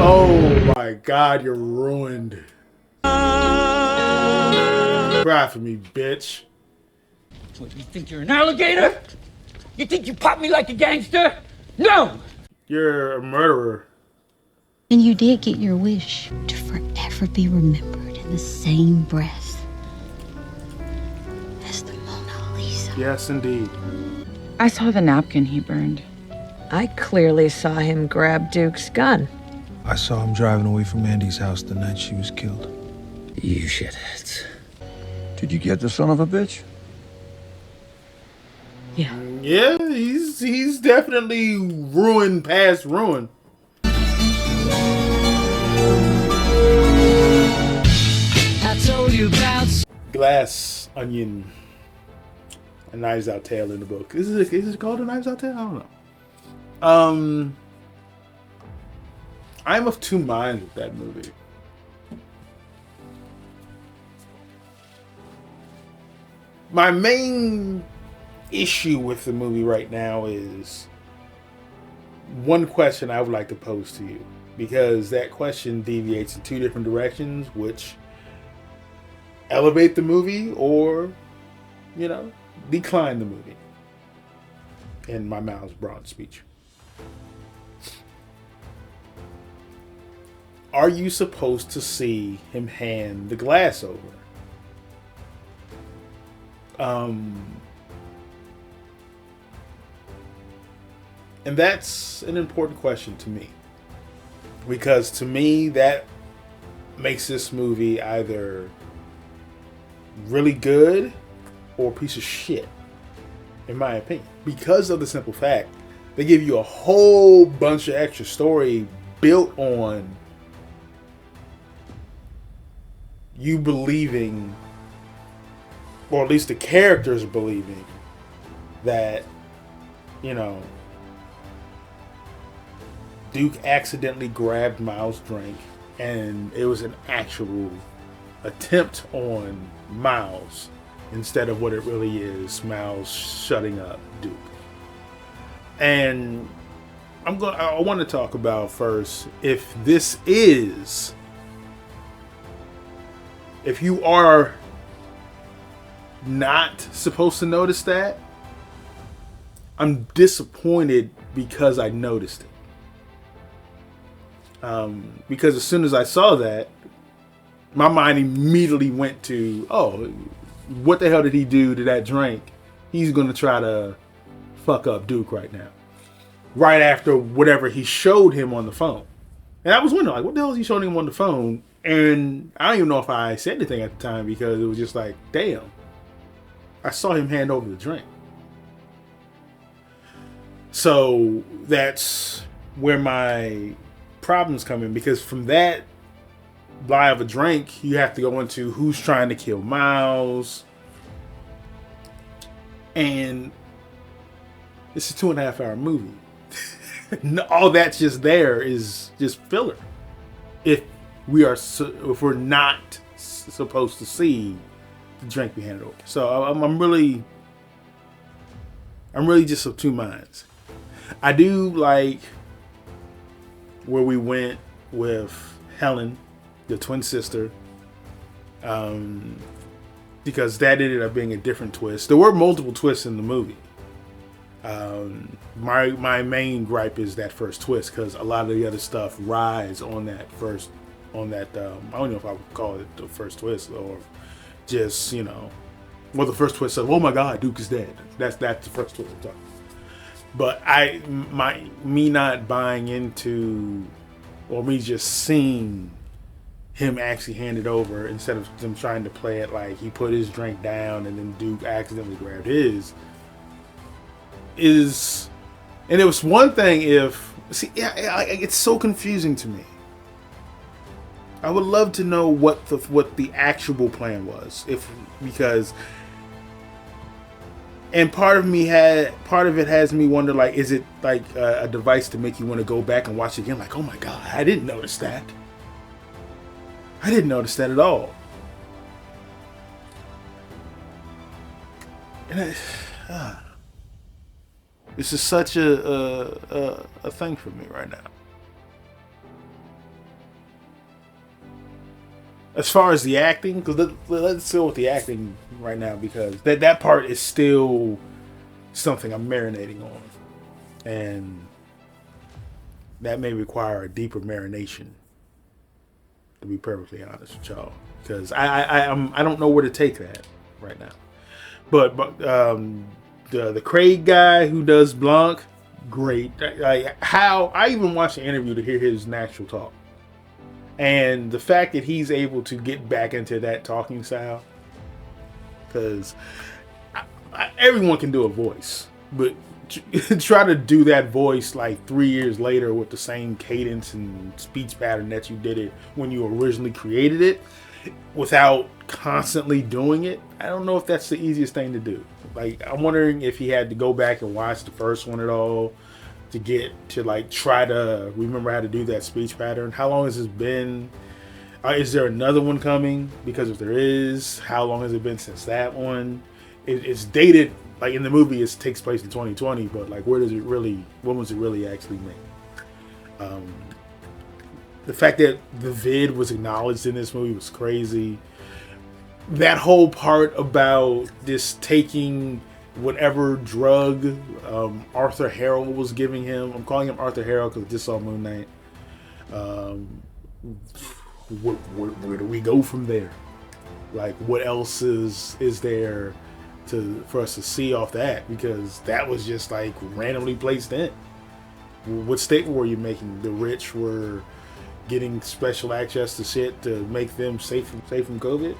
Oh my God, you're ruined. Cry for me, bitch. What, you think you're an alligator? You think you pop me like a gangster? No! You're a murderer. And you did get your wish to forever be remembered in the same breath as the Mona Lisa. Yes, indeed. I saw the napkin he burned. I clearly saw him grab Duke's gun. I saw him driving away from Andy's house the night she was killed. You shitheads. Did you get the son of a bitch? Yeah. Yeah, he's definitely ruined past ruin. I told you about Glass Onion. A Knives Out Tale in the book. Is it called a Knives Out Tale? I don't know. I'm of two minds with that movie. My main issue with the movie right now is one question I would like to pose to you, because that question deviates in two different directions, which elevate the movie or, decline the movie. In my Miles Brown speech. Are you supposed to see him hand the glass over? And that's an important question to me. Because to me, that makes this movie either really good or a piece of shit, in my opinion. Because of the simple fact, they give you a whole bunch of extra story built on you believing, or at least the characters believing, that, Duke accidentally grabbed Miles' drink and it was an actual attempt on Miles instead of what it really is, Miles shutting up Duke. And I want to talk about first, if you are not supposed to notice that, I'm disappointed because I noticed it. Because as soon as I saw that, my mind immediately went to, oh, what the hell did he do to that drink? He's going to try to fuck up Duke right now. Right after whatever he showed him on the phone. And I was wondering, like, what the hell is he showing him on the phone? And I don't even know if I said anything at the time, because it was just like, damn. I saw him hand over the drink. So that's where my problems come in, because from that lie of a drink, you have to go into who's trying to kill Miles. And it's a 2.5 hour movie. All that's just there is just filler. If we're not supposed to see the drink be handed over. So I'm really just of two minds. I do like where we went with Helen, the twin sister, because that ended up being a different twist. There were multiple twists in the movie. My main gripe is that first twist, because a lot of the other stuff rides on that I don't know if I would call it the first twist, or just Well, the first twist of, oh my God, Duke is dead. That's the first twist I'm talking. But me not buying into, or me just seeing him actually hand it over instead of them trying to play it like he put his drink down and then Duke accidentally grabbed his, is, and it was one thing if, see, yeah, it's so confusing to me. I would love to know what the actual plan was, because. And part of it has me wonder, like, is it like a device to make you want to go back and watch it again? Like, oh my God, I didn't notice that. I didn't notice that at all. And this is such a thing for me right now. As far as the acting, because let's go with the acting right now, because that part is still something I'm marinating on, and that may require a deeper marination, to be perfectly honest with y'all, because I don't know where to take that right now. But the Craig guy who does Blanc, great. How I even watched the interview to hear his natural talk. And the fact that he's able to get back into that talking style, because everyone can do a voice, but try to do that voice like 3 years later with the same cadence and speech pattern that you did it when you originally created it, without constantly doing it. I don't know if that's the easiest thing to do. Like, I'm wondering if he had to go back and watch the first one at all to get to like try to remember how to do that speech pattern. How long has this been? Is there another one coming? Because if there is, how long has it been since that one? It's dated, like in the movie it takes place in 2020, but like when was it really actually made? The fact that the vid was acknowledged in this movie was crazy. That whole part about this taking whatever drug Arthur Harrow was giving him. I'm calling him Arthur Harrow because I just saw Moon Knight. Where do we go from there? Like, what else is there for us to see off that? Because that was just like randomly placed in. What statement were you making? The rich were getting special access to shit to make them safe from COVID?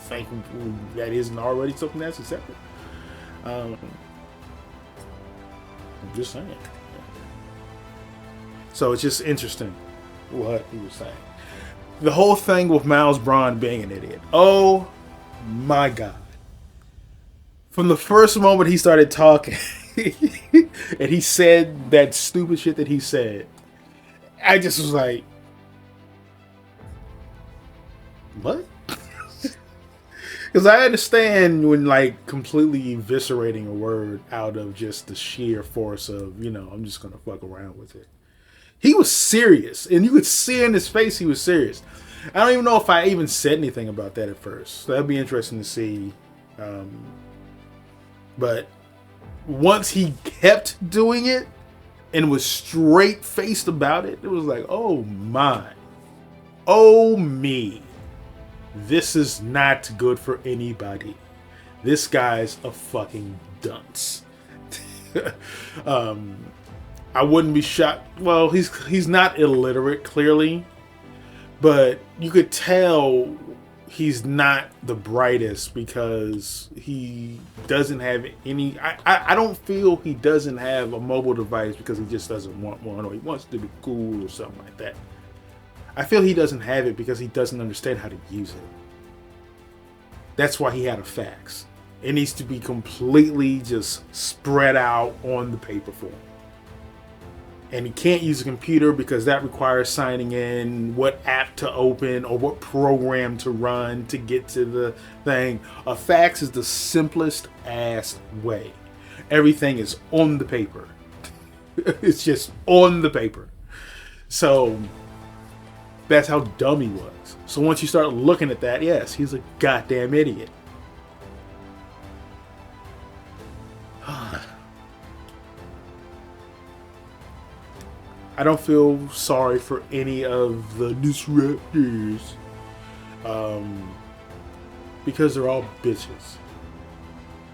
Think that isn't already something that's accepted. I'm just saying. So it's just interesting what he was saying. The whole thing with Miles Braun being an idiot. Oh my God. From the first moment he started talking and he said that stupid shit that he said, I just was like, what? Because I understand when like completely eviscerating a word out of just the sheer force of, I'm just going to fuck around with it. He was serious, and you could see in his face he was serious. I don't even know if I even said anything about that at first. So that'd be interesting to see. But once he kept doing it and was straight faced about it, it was like, oh my, oh me. This is not good for anybody. This guy's a fucking dunce. I wouldn't be shocked. Well, he's not illiterate, clearly, but you could tell he's not the brightest because he doesn't have any. I don't feel he doesn't have a mobile device because he just doesn't want one, or he wants to be cool or something like that. I feel he doesn't have it because he doesn't understand how to use it. That's why he had a fax. It needs to be completely just spread out on the paper form. And he can't use a computer because that requires signing in, what app to open or what program to run to get to the thing. A fax is the simplest ass way. Everything is on the paper. It's just on the paper. So that's how dumb he was. So once you start looking at that, yes, he's a goddamn idiot. I don't feel sorry for any of the disruptors. Because they're all bitches.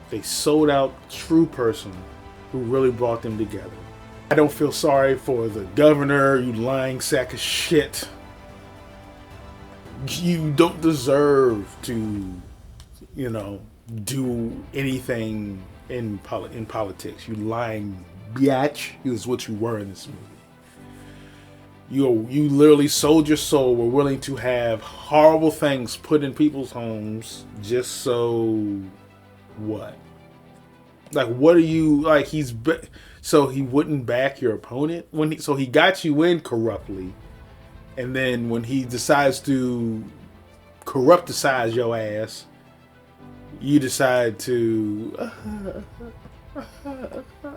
They sold out true person who really brought them together. I don't feel sorry for the governor, you lying sack of shit. You don't deserve to, do anything in politics. You lying biatch is what you were in this movie. You literally sold your soul, were willing to have horrible things put in people's homes just so what? Like, what are you, like, so he wouldn't back your opponent? So he got you in corruptly, and then when he decides to corrupticize your ass, you decide to,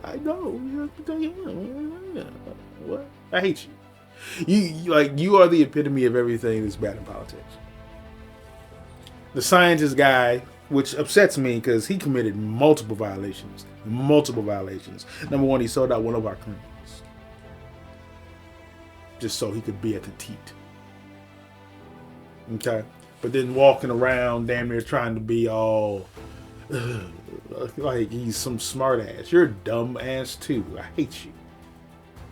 I know, what? I hate you. You are the epitome of everything that's bad in politics. The scientist guy, which upsets me because he committed multiple violations. Number one, he sold out one of our criminals just so he could be at the teat. Okay? But then walking around damn near trying to be all like he's some smart ass. You're a dumb ass too. I hate you.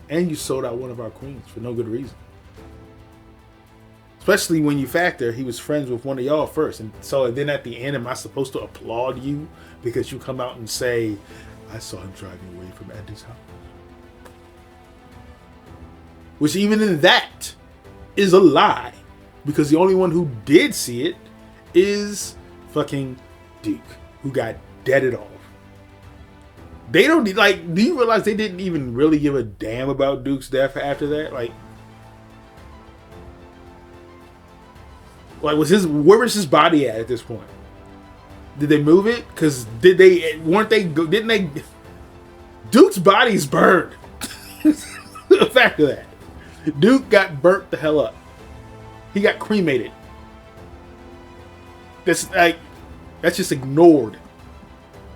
And you sold out one of our queens for no good reason. Especially when you factor he was friends with one of y'all first. And so then at the end, am I supposed to applaud you because you come out and say, I saw him driving away from Andy's house? Which even in that is a lie. Because the only one who did see it is fucking Duke, who got deaded off. They don't need, like, do you realize they didn't even really give a damn about Duke's death after that? Like where was his body at this point? Did they move it? Because didn't they, Duke's body's burned. The fact of that. Duke got burnt the hell up. He got cremated. That's just ignored.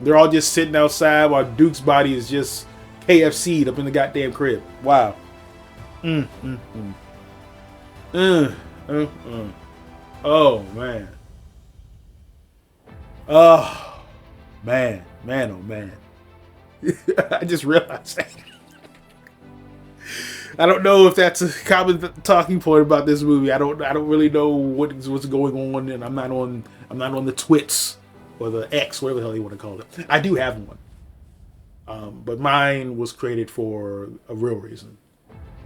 They're all just sitting outside while Duke's body is just KFC'd up in the goddamn crib. Wow. Oh, man. Oh, man. Man, oh, man. I just realized that. I don't know if that's a common talking point about this movie. I don't really know what's going on, and I'm not on the twits or the X, whatever the hell you want to call it. I do have one, but mine was created for a real reason.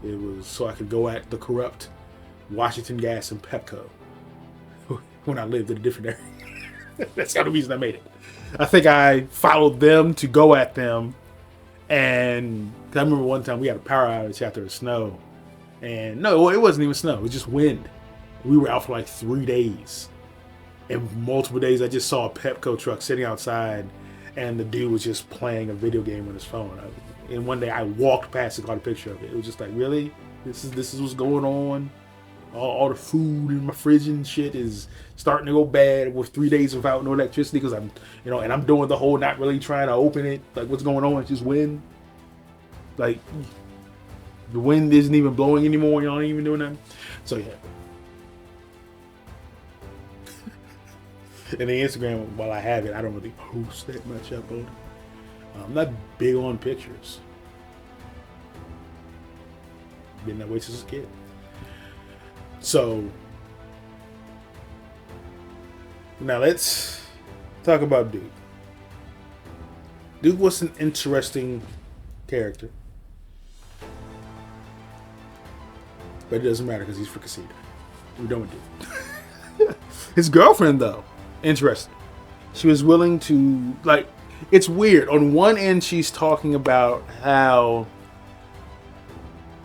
It was so I could go at the corrupt Washington Gas and Pepco when I lived in a different area. That's the only reason I made it. I think I followed them to go at them, and I remember one time we had a power outage after the snow, and no, it wasn't even snow. It was just wind. We were out for like 3 days, and multiple days I just saw a Pepco truck sitting outside, and the dude was just playing a video game on his phone. And one day I walked past and got a picture of it. It was just like, really? This is what's going on? All the food in my fridge and shit is starting to go bad with 3 days without no electricity because I'm doing the whole not really trying to open it. Like, what's going on? It's just wind. Like, the wind isn't even blowing anymore. Y'all ain't even doing nothing. So, yeah. And the Instagram, while I have it, I don't really post that much up on it. I'm not big on pictures. Been that way since a kid. So, now let's talk about Duke. Duke was an interesting character. But it doesn't matter because he's fricasseed. We're done with Duke. His girlfriend, though, interesting. She was willing to, like, it's weird. On one end, she's talking about how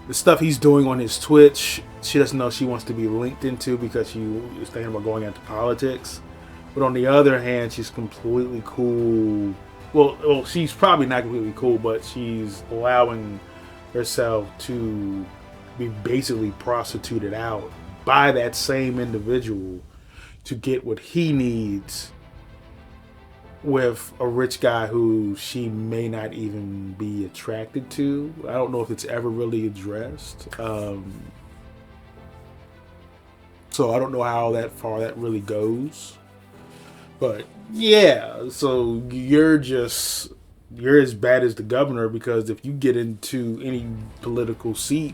the stuff he's doing on his Twitch, she doesn't know she wants to be linked into because she is thinking about going into politics. But on the other hand, she's completely cool. Well, she's probably not completely cool, but she's allowing herself to be basically prostituted out by that same individual to get what he needs with a rich guy who she may not even be attracted to. I don't know if it's ever really addressed. So I don't know how that far that really goes. But yeah, so you're as bad as the governor, because if you get into any political seat,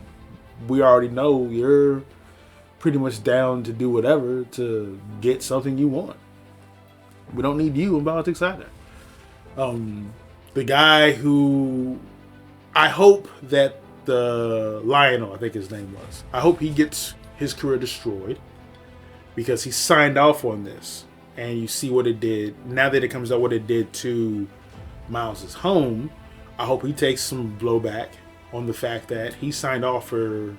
we already know you're pretty much down to do whatever to get something you want. We don't need you in politics either. The guy who, I hope that the Lionel, I think his name was, I hope he gets his career destroyed, because he signed off on this, and you see what it did. Now that it comes out what it did to Miles's home, I hope he takes some blowback on the fact that he signed off for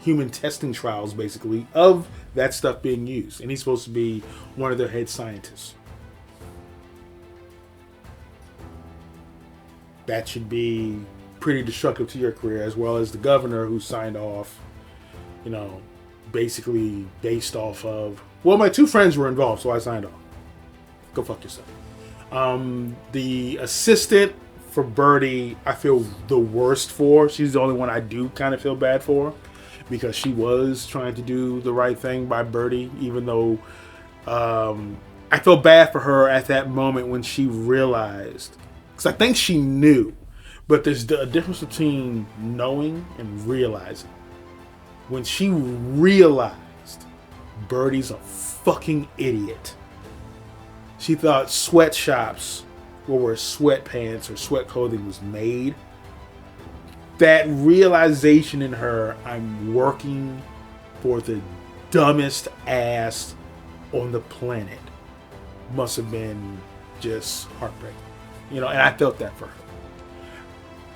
human testing trials, basically, of that stuff being used, and he's supposed to be one of their head scientists. That should be pretty destructive to your career, as well as the governor who signed off, basically based off of, well, my two friends were involved, so I signed off. Go fuck yourself. The assistant for Birdie, I feel the worst for. She's the only one I do kind of feel bad for, because she was trying to do the right thing by Birdie, even though I feel bad for her at that moment when she realized, because I think she knew, but there's a difference between knowing and realizing. When she realized Birdie's a fucking idiot, she thought sweatshops were where sweatpants or sweat clothing was made. That realization in her, I'm working for the dumbest ass on the planet, must have been just heartbreaking. And I felt that for her.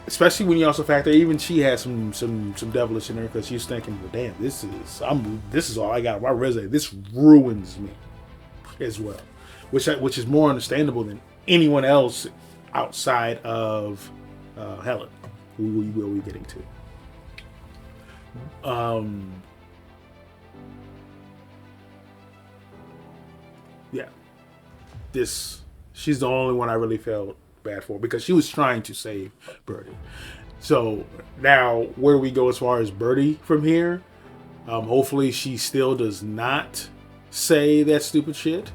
Especially when you also factor, even she had some devilish in her, because she's thinking, well, damn, this is all I got on my resume. This ruins me as well, which is more understandable than anyone else outside of Helen, who we will be getting to. Yeah, she's the only one I really felt bad for, because she was trying to save Birdie. So now, where do we go as far as Birdie from here? Hopefully she still does not say that stupid shit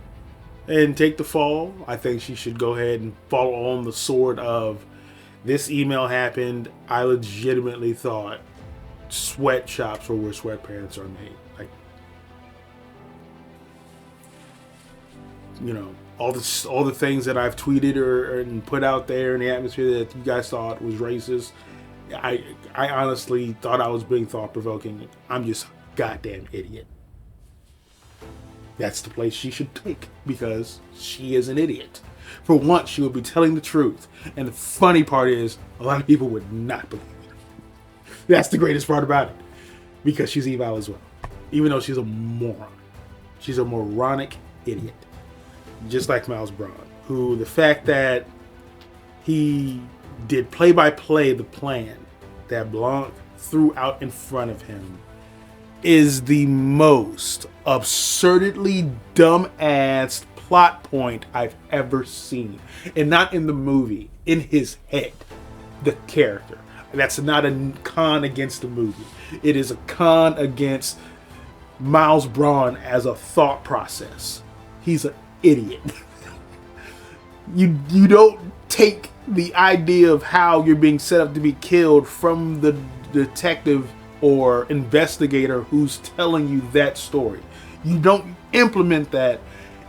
and take the fall. I think she should go ahead and fall on the sword of, this email happened, I legitimately thought sweatshops were where sweatpants are made. Like, all the things that I've tweeted and put out there in the atmosphere that you guys thought was racist, I honestly thought I was being thought-provoking. I'm just a goddamn idiot. That's the place she should take, because she is an idiot. For once, she would be telling the truth. And the funny part is, a lot of people would not believe it. That's the greatest part about it. Because she's evil as well. Even though she's a moron. She's a moronic idiot. Just like Miles Braun, who, the fact that he did play-by-play the plan that Blanc threw out in front of him is the most absurdly dumb-ass plot point I've ever seen. And not in the movie, in his head, the character. That's not a con against the movie. It is a con against Miles Braun as a thought process. He's an idiot. You don't take the idea of how you're being set up to be killed from the detective or investigator who's telling you that story. You don't implement that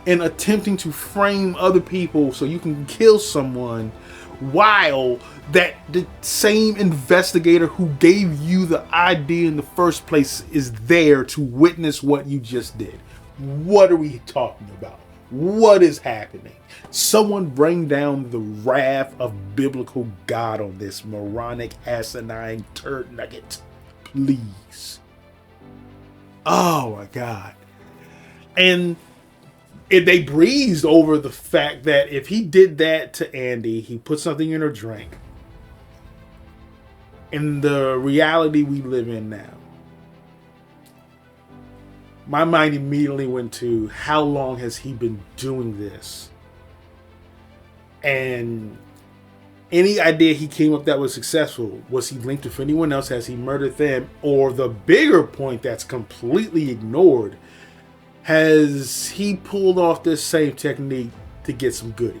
in attempting to frame other people so you can kill someone, while the same investigator who gave you the idea in the first place is there to witness what you just did. What are we talking about? What is happening? Someone bring down the wrath of biblical God on this moronic, asinine turd nugget. Please. Oh my God. And they breezed over the fact that if he did that to Andy, he put something in her drink. In the reality we live in now, my mind immediately went to, how long has he been doing this? And any idea he came up that was successful, was he linked with anyone else? Has he murdered them? Or the bigger point that's completely ignored, Has he pulled off this same technique to get some goodie?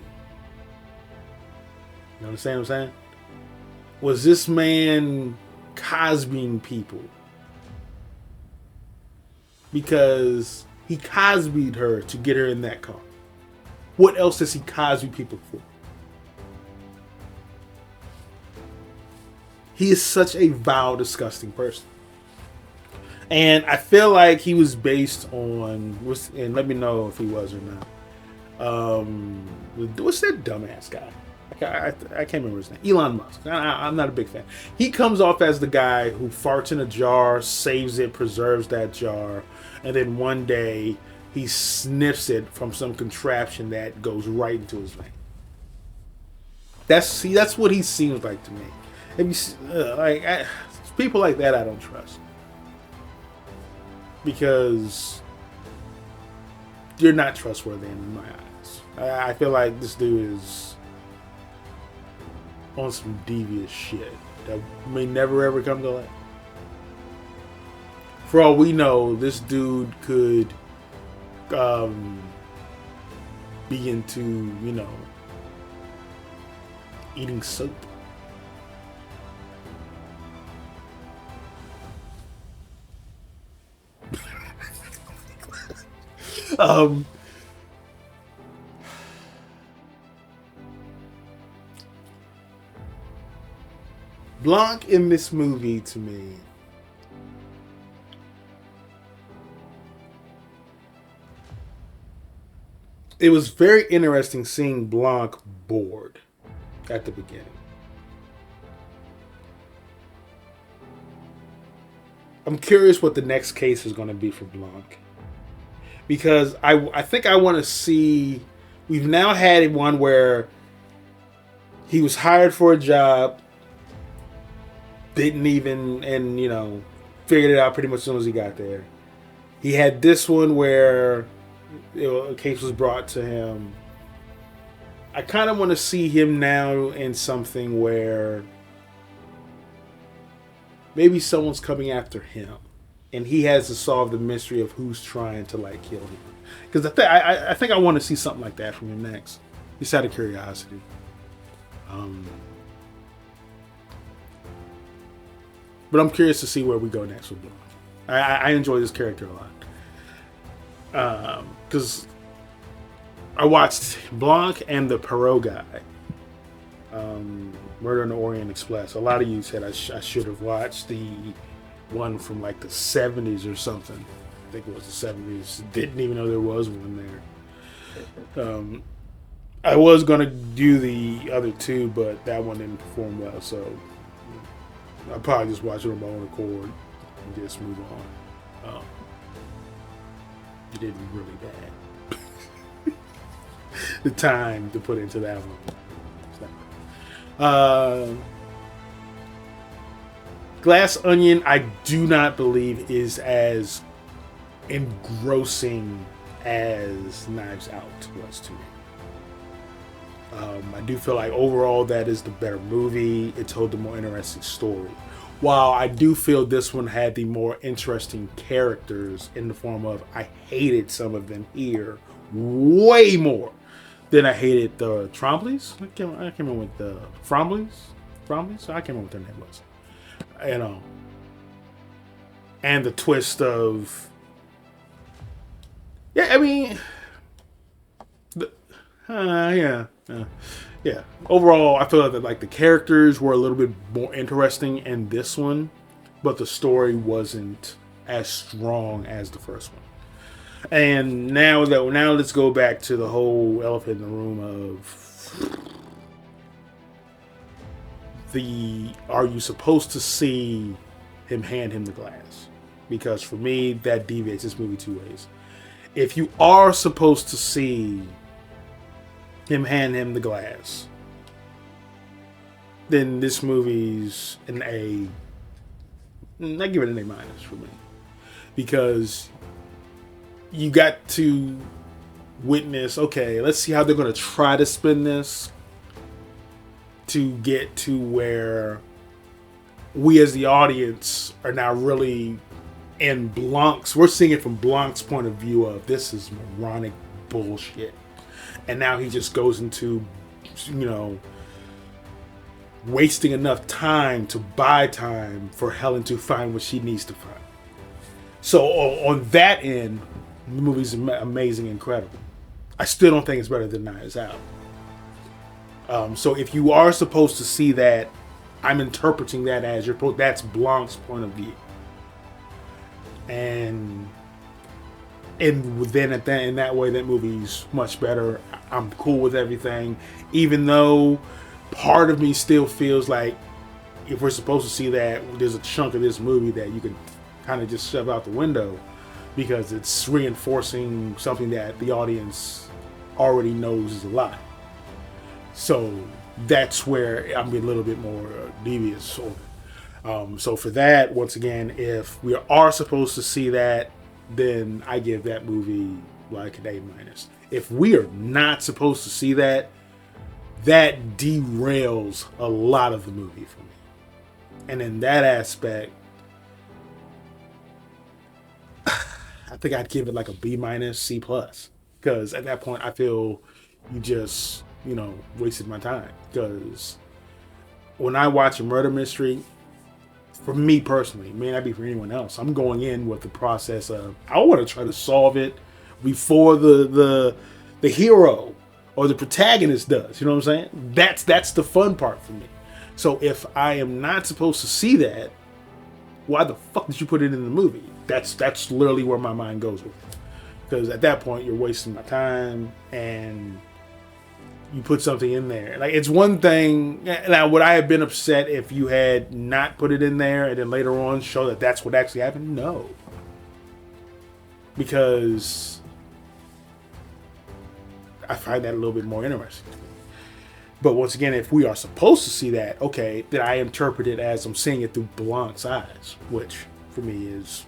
You understand what I'm saying? Was this man Cosbying people? Because he Cosby'd her to get her in that car. What else does he Cosby people for? He is such a vile, disgusting person. And I feel like he was based on, and let me know if he was or not. What's that dumbass guy? I can't remember his name. Elon Musk. I'm not a big fan. He comes off as the guy who farts in a jar, saves it, preserves that jar, and then one day he sniffs it from some contraption that goes right into his vein. That's what he seems like to me. People like that I don't trust, because you're not trustworthy in my eyes. I feel like this dude is on some devious shit that may never ever come to light. For all we know, this dude could be into, eating soap. Blanc in this movie, to me, it was very interesting seeing Blanc bored at the beginning. I'm curious what the next case is going to be for Blanc, because I think I want to see. We've now had one where he was hired for a job, didn't even, and figured it out pretty much as soon as he got there. He had this one where a case was brought to him. I kind of want to see him now in something where maybe someone's coming after him, and he has to solve the mystery of who's trying to kill him. Because I think I want to see something like that from him next, just out of curiosity. But I'm curious to see where we go next with Blanc. I enjoy this character a lot. Because I watched Blanc and the Perot guy, Murder on the Orient Express. A lot of you said I should have watched the one from the 70s or something. I think it was the 70s. Didn't even know there was one there. I was going to do the other two, but that one didn't perform well, so I'll probably just watch it on my own accord and just move on. It did really bad. The time to put into that one. Glass Onion, I do not believe is as engrossing as Knives Out was to me. I do feel like overall that is the better movie. It told the more interesting story. While I do feel this one had the more interesting characters in the form of I hated some of them here way more than I hated the Trombleys. I can't remember what the Frombleys? I can't remember what their name was. And the twist of overall, I feel that the characters were a little bit more interesting in this one, but the story wasn't as strong as the first one. And now let's go back to the whole elephant in the room of are you supposed to see him hand him the glass? Because for me, that deviates this movie two ways. If you are supposed to see him hand him the glass, then this movie's an A. I give it an A- for me, because you got to witness. Okay, let's see how they're going to try to spin this to get to where we as the audience are now really And Blanc's, we're seeing it from Blanc's point of view of this is moronic bullshit. And now he just goes into, wasting enough time to buy time for Helen to find what she needs to find. So on that end, the movie's amazing, incredible. I still don't think it's better than Knives Out. So if you are supposed to see that, I'm interpreting that as that's Blanc's point of view. And then in that way, that movie's much better. I'm cool with everything, even though part of me still feels like if we're supposed to see that, there's a chunk of this movie that you can kind of just shove out the window because it's reinforcing something that the audience already knows is a lie. So that's where I'm being a little bit more devious. So for that, once again, if we are supposed to see that, then I give that movie like an A-. If we are not supposed to see that, that derails a lot of the movie for me. And in that aspect, I think I'd give it like a B-, C+. Because at that point, I feel you just, wasted my time. Because when I watch a murder mystery, for me personally, it may not be for anyone else, I'm going in with the process of I want to try to solve it before the hero or the protagonist does. You know what I'm saying? That's the fun part for me. So if I am not supposed to see that, why the fuck did you put it in the movie? That's literally where my mind goes with it. Because at that point, you're wasting my time and you put something in there. Like, it's one thing. Now, would I have been upset if you had not put it in there and then later on show that that's what actually happened? No. Because I find that a little bit more interesting. But once again, if we are supposed to see that, okay, then I interpret it as I'm seeing it through Blanc's eyes, which for me is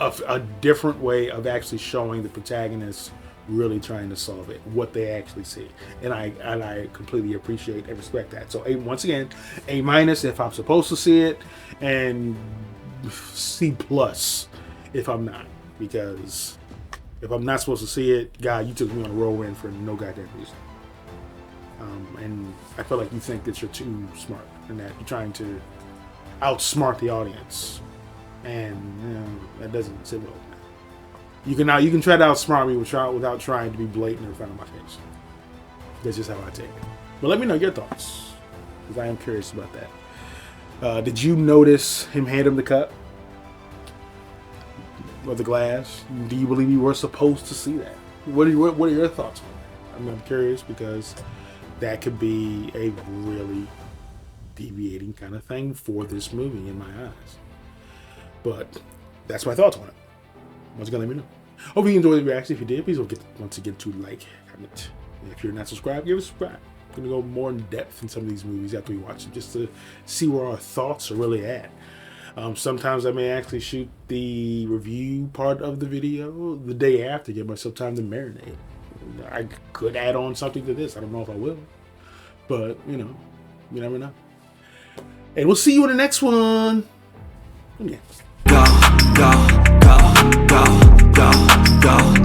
a different way of actually showing the protagonist really trying to solve it, what they actually see. And I completely appreciate and respect that. So once again, A- if I'm supposed to see it, and C+ if I'm not. Because if I'm not supposed to see it, God, you took me on a whirlwind for no goddamn reason. And I feel like you think that you're too smart and that you're trying to outsmart the audience. And that doesn't sit well with me. You can try to outsmart me without trying to be blatant in front of my face. That's just how I take it. But let me know your thoughts, because I am curious about that. Did you notice him hand him the cup or the glass? Do you believe you were supposed to see that? What are your thoughts on that? I'm curious because that could be a really deviating kind of thing for this movie in my eyes. But that's my thoughts on it. Once again, let me know. Hope you enjoyed the reaction. If you did, please don't forget to like, comment. And if you're not subscribed, give us a subscribe. I'm going to go more in depth in some of these movies after we watch them, just to see where our thoughts are really at. Sometimes I may actually shoot the review part of the video the day after, give myself time to marinate. I could add on something to this. I don't know if I will. But, you never know. And we'll see you in the next one. Yeah. Go, go, go, go, go, go.